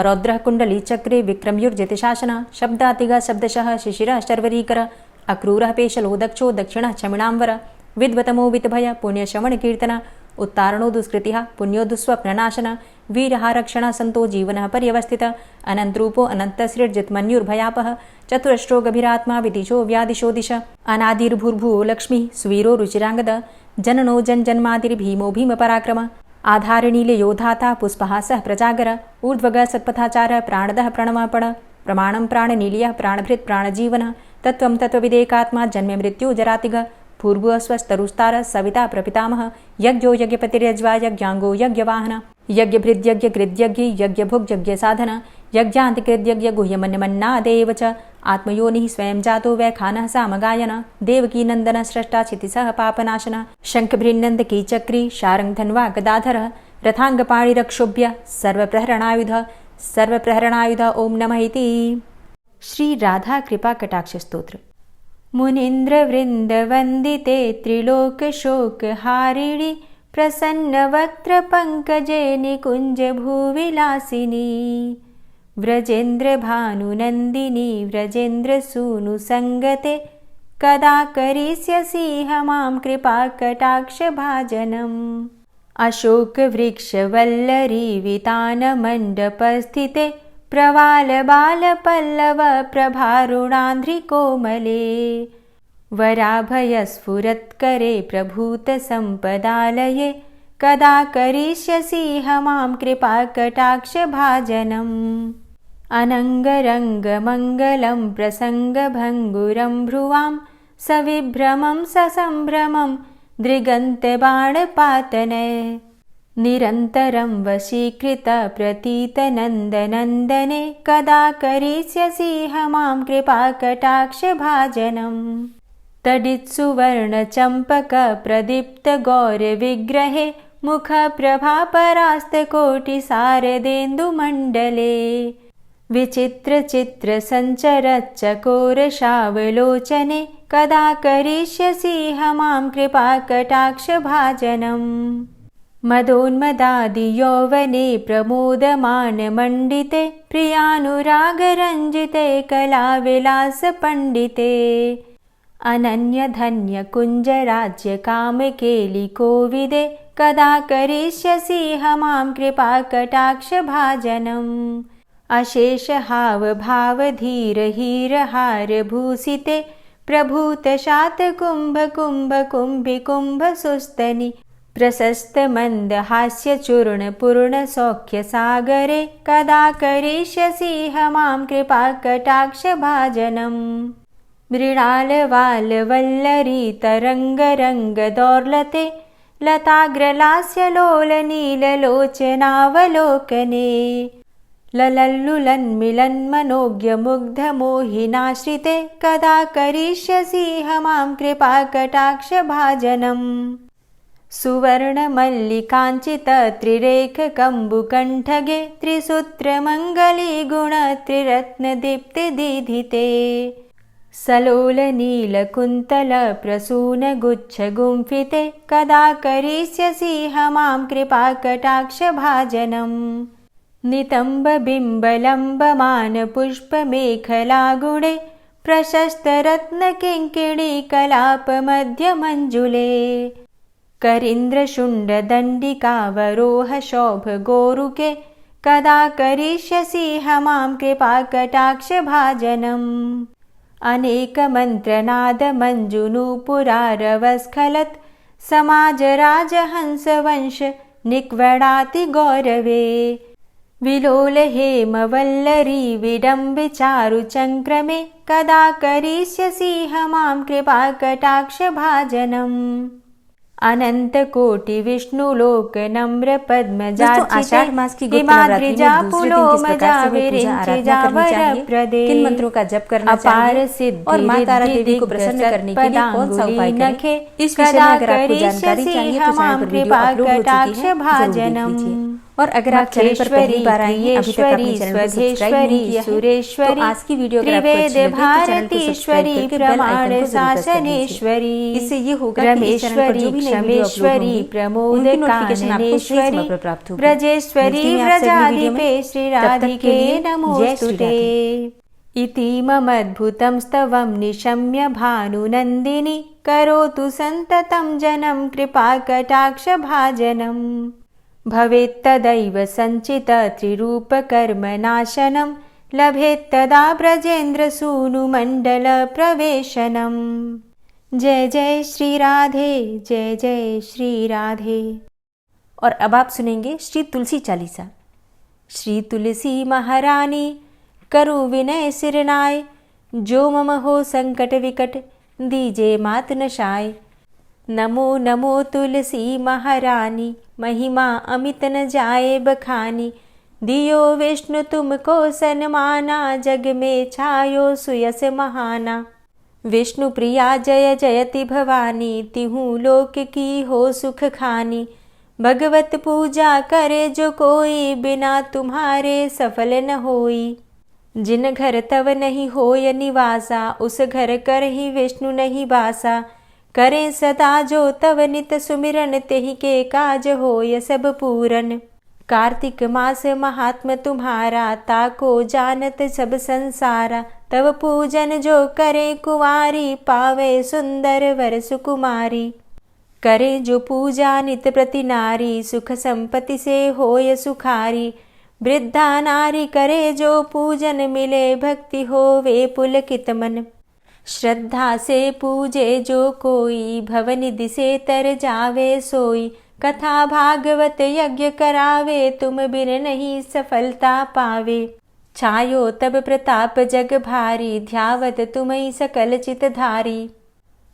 रौद्रः कुण्डली चक्रे विक्रमयुर्जितशासन शब्दातिगा शब्दशः शिशिरः शर्वरीकर अक्रूरः पेशलो दक्षो दक्षिणः क्षमिणाम्बर विद्वतमो वितभय पुण्यश्रवण कीर्तन उत्तारणो दुष्कृतिः पुण्यो दुःस्वप्ननाशन वीरः रक्षणः सन्तो जीवनः पर्यवस्थित अनन्तरूपो अनन्तसृर्जितमन्युर्भयापः चतुरश्रो गभीरात्मा विदिशो व्यादिशो दिश अनादिर्भूर्भुवो लक्ष्मीः सुवीरो रुचिराङ्गद जननो जन्मादिर्भीमो भीमपराक्रम आधारनीलयोधाता पुष्पहासः प्रजागर ऊर्ध्वगः सत्पथाचार प्राणदः प्रणवापण प्रमाणं प्राणनीलयः प्राणभृत् प्राणजीवनः तत्त्वं तत्त्वविदेकात्मा जन्म मृत्यु जरातिग पूर्व स्वस्तरुस्तार सविता प्रपितामह यज्ञो यज्ञपतिर्यज्वा यज्ञांगो यज्ञवाहन यज्ञभृद्यज्ञकृद्यज्ञ यज्ञभुक् यज्ञसाधन यज्ञान्तिकृद्यज्ञ गुह्यमन्यमन्नादेव च आत्मयोनिः स्वयं जातो वैखानः सामगायन देवकी नन्दन स्रष्टा क्षितिसः पापनाशन शङ्खभृन्नन्द कीचक्री शारङ्गधन्वा गदाधरः रथाङ्गपाणिरक्षोभ्य सर्वप्रहरणायुध ओम नमः इति। श्री राधा कृपा कटाक्ष स्तोत्र। मुनीन्द्रवृन्दवन्दिते त्रिलोकशोकहारिणि प्रसन्नवक्त्रपङ्कजे निकुञ्जभूविलासिनी व्रजेन्द्रभानुनन्दिनी व्रजेन्द्रसूनुसङ्गते कदा करिष्यसि मां कृपाकटाक्षभाजनम् अशोकवृक्षवल्लरी वितानमण्डपस्थिते प्रवालबालपल्लव प्रभारुणान्ध्रिकोमले वराभयस्फुरत्करे प्रभूतसम्पदालये कदा करिष्यसि मां कृपाकटाक्षभाजनम् अनङ्गरङ्गमङ्गलं प्रसङ्गभङ्गुरं भ्रुवां सविभ्रमं ससम्भ्रमं दृगन्तबाणपातने निरन्तरं वशीकृत प्रतीतनन्दनन्दने कदा करिष्यसि मां कृपाकटाक्षभाजनम् तडित्सुवर्णचम्पकप्रदीप्तगौरविग्रहे मुखप्रभापरास्तकोटिसारदेन्दुमण्डले विचित्रचित्रसञ्चरच्चकोरशावलोचने कदा करिष्यसि मां कृपाकटाक्षभाजनम् मदोन्मदादियौवने प्रमोदमानमण्डिते प्रियानुरागरञ्जिते कलाविलासपण्डिते अनन्यधन्यकुञ्जराज्यकामकेलिकोविदे कदा करिष्यसि मां कृपाकटाक्षभाजनम् अशेषहावभावधीरहीरहारभूषिते प्रभूतशातकुम्भकुम्भकुम्भिकुम्भसुस्तनि प्रशस्तमन्दहास्यचूर्णपूर्णसौख्यसागरे कदा करिष्यसि मां कृपाकटाक्षभाजनम् मृणालवालवल्लरी लताग्रलास्यलोलनीललोचनावलोकने ललल्लुलन्मिलन्मनोज्ञमुग्धमोहिनाश्रिते कदा करिष्यसि मां कृपाकटाक्षभाजनम् सुवर्णमल्लिकाञ्चितत्रिरेखकम्बुकण्ठगे त्रिसूत्रमङ्गलीगुणत्रिरत्नदीप्तिदीधिते सलोलनीलकुन्तलप्रसूनगुच्छगुम्फिते कदा करिष्यसि मां कृपाकटाक्षभाजनम् नितम्बबिम्बलम्बमानपुष्पमेखलागुणे प्रशस्तरत्नकिङ्किणीकलापमध्यमञ्जुले करीन्द्रशुण्डदण्डिकावरोहशोभगोरुके कदा करिष्यसि मां कृपाकटाक्षभाजनम् अनेकमन्त्रनादमञ्जुनूपुरारवस्खलत् समाजराजहंसवंश निक्वणाति गौरवे विलोलहेमवल्लरी विडम्बिचारुचङ्क्रमे कदा करिष्यसि मां कृपाकटाक्षभाजनम् अनंत-कोटि-विष्णुलोक-नम्र-पद्मजाक्षिते किन मंत्रों का जप करना चाहिए और माँ तारा देवी को प्रसन्न करने के लिए कौन सा उपाय करें, इस विषय में अगर आपको जानकारी चाहिए तो चैनल पर वीडियो अपलोड हो चुकी है, जरूर देख लीजिए। और अगर आप चैनल पर पहली बार आए हैं, अभी तक आपने चैनल को सब्सक्राइब नहीं किया है, तो आज की वीडियो अगर आपको अच्छी लगे तो चैनल को सब्सक्राइब करके बेल आइकन को जरूर प्रेस कर दीजिए। इससे ये होगा कि इस चैनल पर जो भी नई वीडियो अपलोड होंगी उनकी नोटिफिकेशन आपको सही समय पर प्राप्त होगी। ब्रजेश्वरी व्रजाधिपे श्रीराधिके नमोस्तुते। इति ममद्भुतं स्तवं निशम्य भानुनन्दिनी करोतु सन्ततं जनं कृपाकटाक्षभाजनम्। भवेत्तदैव सञ्चित त्रिरूपकर्मनाशनं लभेत्तदा ब्रजेन्द्रसूनुमण्डलप्रवेशनम्। जय जय श्री राधे, जय जय श्री राधे। और अब आप सुनेंगे श्री तुलसी चालीसा। श्री तुलसी महारानी करु विनय सिरनाय, जो मम हो संकट विकट दीजे मात नशाय। नमो नमो तुलसी महारानी, महिमा अमित न जाए बखानी। दियो विष्णु तुमको सन्माना, जग में छायो सुयस महाना। विष्णु प्रिया जय जयति भवानी, तिहु लोक की हो सुख खानी। भगवत पूजा करे जो कोई, बिना तुम्हारे सफल न होई। जिन घर तव नहीं होय निवासा, उस घर कर ही विष्णु नहीं बासा। करें सदा जो तव नित सुमिरन, तेहि के काज होय सब पूरन। कार्तिक मास महात्म तुम्हारा, ताको जानत सब संसारा। तव पूजन जो करे कुंवारी, पावे सुंदर वर सुकुमारी। करे जो पूजा नित प्रति नारी, सुख संपत्ति से होय सुखारी। वृद्धा नारी करे जो पूजन, मिले भक्ति होवे पुलकित मन। श्रद्धा से पूजे जो कोई, भवनिधि से तर जावे सोई। कथा भागवत यज्ञ करावे, तुम बिन नहीं सफलता पावे। छायो तब प्रताप जग भारी, ध्यावत तुम्हि सकल चित धारी।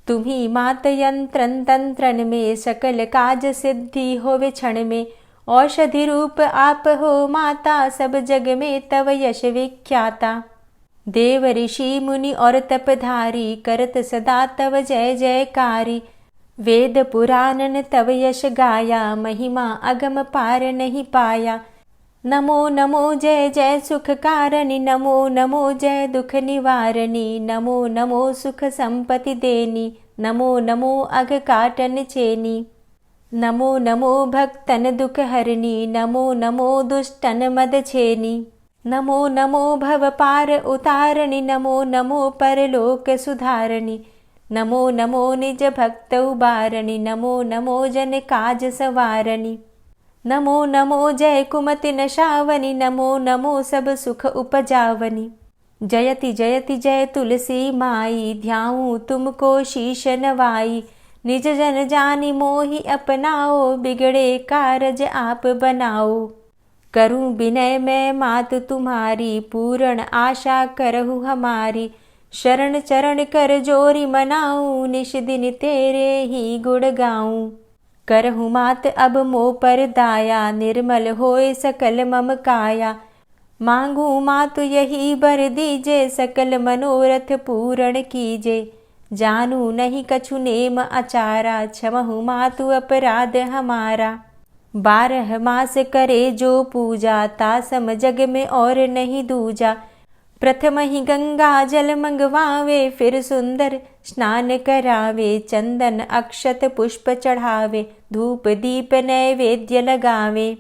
तुम्ही मात यंत्रन तंत्रन में, सकल काज सिद्धि होवे क्षण में। औषधि रूप आप हो माता, सब जग में तव यश विख्याता। देव ऋषि मुनि और तपधारी, करत सदा तव जय जयकारी। वेद पुराणन तव यश गाया, महिमा अगम पार नहीं पाया। नमो नमो जय जय सुख कारणि, नमो नमो जय दुख निवारणी। नमो नमो सुख संपत्ति देनी, नमो नमो अघ काटन चेनी। नमो नमो भक्तन दुख हरणी, नमो नमो दुष्टन मद छेनी। नमो नमो भव पार उतारणी, नमो नमो परलोक सुधारणी। नमो नमो निज भक्त उबारणी, नमो नमो जन काज सवारणी। नमो नमो जय कुमति नशावनी, नमो नमो सब सुख उपजावनी। जयति जयति जय तुलसी माई, ध्याऊं तुमको शीश नवाई। निज जन जानी मोहि अपनाओ, बिगड़े कारज आप बनाओ। करूं विनय मैं मात तुम्हारी, पूर्ण आशा करहु हमारी। शरण चरण कर जोरी मनाऊं, निश दिन तेरे ही गुण गाऊं। करहु मात अब मोह पर दाया, निर्मल होए सकल मम काया। मांगू मातु यही बर दीजे, सकल मनोरथ पूर्ण कीजे। जानू नहीं कछु नेम आचारा, क्षमहु मातु अपराध हमारा। 12 मास करे जो पूजा, तासम जग में और नहीं दूजा। प्रथम ही गंगा जल मंगवावे, फिर सुंदर स्नान करावे। चंदन अक्षत पुष्प चढ़ावे, धूप दीप नैवेद्य लगावे।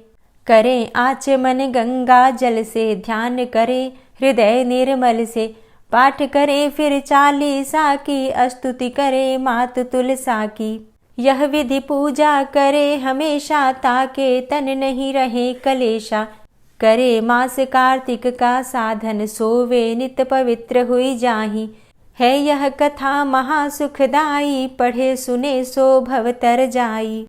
करें आचमन गंगा जल से, ध्यान करे हृदय निर्मल से। पाठ करे फिर चालीसा की, स्तुति करे मात तुलसा की। यह विधि पूजा करे हमेशा, ताके तन नहीं रहे कलेशा। करे मास कार्तिक का साधन, सोवे नित पवित्र हुई जाहि। है यह कथा महासुखदाई, पढ़े सुने सो भव तर जाई।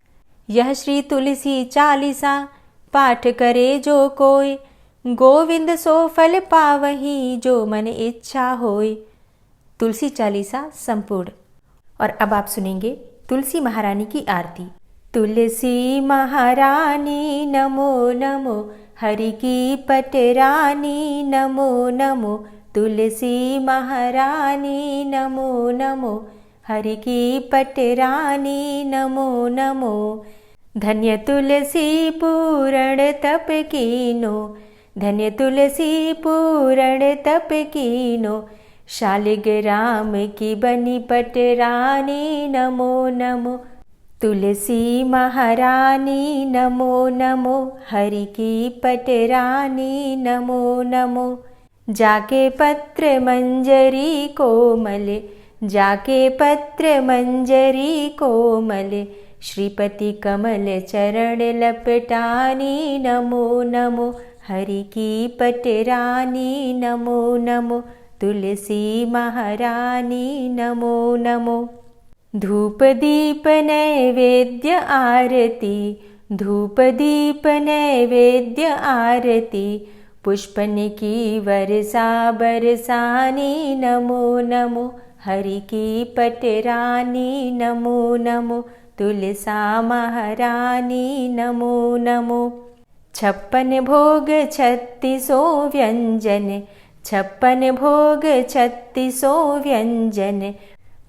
यह श्री तुलसी चालीसा, पाठ करे जो कोय। गोविंद सो फल पावही, जो मन इच्छा होय। तुलसी चालीसा संपूर्ण। और अब आप सुनेंगे तुलसी महारानी की आरती। तुलसी महारानी नमो नमो, हरि की पटरानी नमो नमो। तुलसी महारानी नमो नमो, हरि की पटरानी नमो नमो। धन्य तुलसी पूरण तप कीनो, धन्य तुलसी पूरण तप कीनो, शालिग्राम की बनी पटरानी नमो नमो। तुलसी महारानी नमो नमो, हरि की पटरानी नमो नमो। जाके पत्र मंजरी कोमल, जाके पत्र मंजरी कोमल, श्रीपति कमल चरण लपटानी नमो नमो, हरि की पटरानी नमो नमो। तुलसी महारानी नमो नमो। धूप दीप नैवेद्य आरती, धूप दीप नैवेद्य आरती, पुष्पन की वर्षा बरसानी नमो नमो, हरि की पटरानी नमो नमो। तुलसा महारानी नमो नमो। 56 भोग 36 व्यंजन, 56 भोग 36 व्यंजन,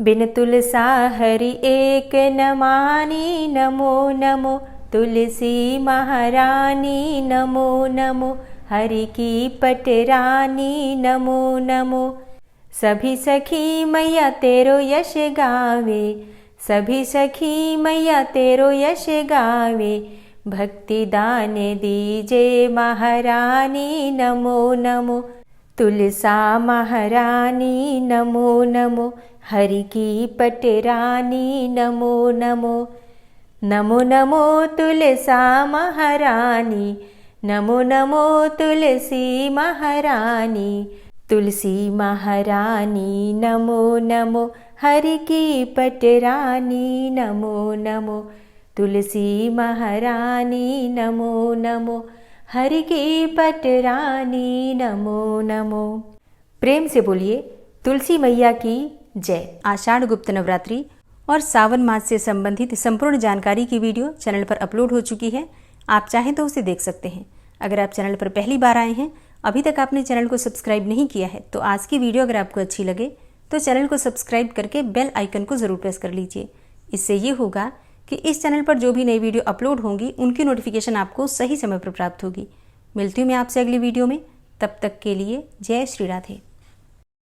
बिन तुलसा हरि एक न मानी नमो नमो। तुलसी महारानी नमो नमो, हरि की पटरानी नमो नमो। सभी सखी मैया तेरो यश गावे, सभी सखी मैया तेरो यश गावे, भक्ति दान दीजे महारानी नमो नमो। तुलसा महारानी नमो नमो, हरि की पटरानी नमो नमो। नमो नमो तुलसा महारानी, नमो नमो तुलसी महारानी। तुलसी महारानी नमो नमो, हरि की पटरानी नमो नमो। तुलसी महारानी नमो नमो, हरि की पटरानी नमो नमो। प्रेम से बोलिए तुलसी मैया की जय। आषाढ़ गुप्त नवरात्रि और सावन मास से संबंधित संपूर्ण जानकारी की वीडियो चैनल पर अपलोड हो चुकी है। आप चाहें तो उसे देख सकते हैं। अगर आप चैनल पर पहली बार आए हैं, अभी तक आपने चैनल को सब्सक्राइब नहीं किया है, तो आज की वीडियो अगर आपको अच्छी लगे तो चैनल को सब्सक्राइब करके बेल आइकन को ज़रूर प्रेस कर लीजिए। इससे ये होगा कि इस चैनल पर जो भी नई वीडियो अपलोड होंगी उनकी नोटिफिकेशन आपको सही समय पर प्राप्त होगी। मिलती हूँ मैं आपसे अगली वीडियो में। तब तक के लिए जय श्री राधे।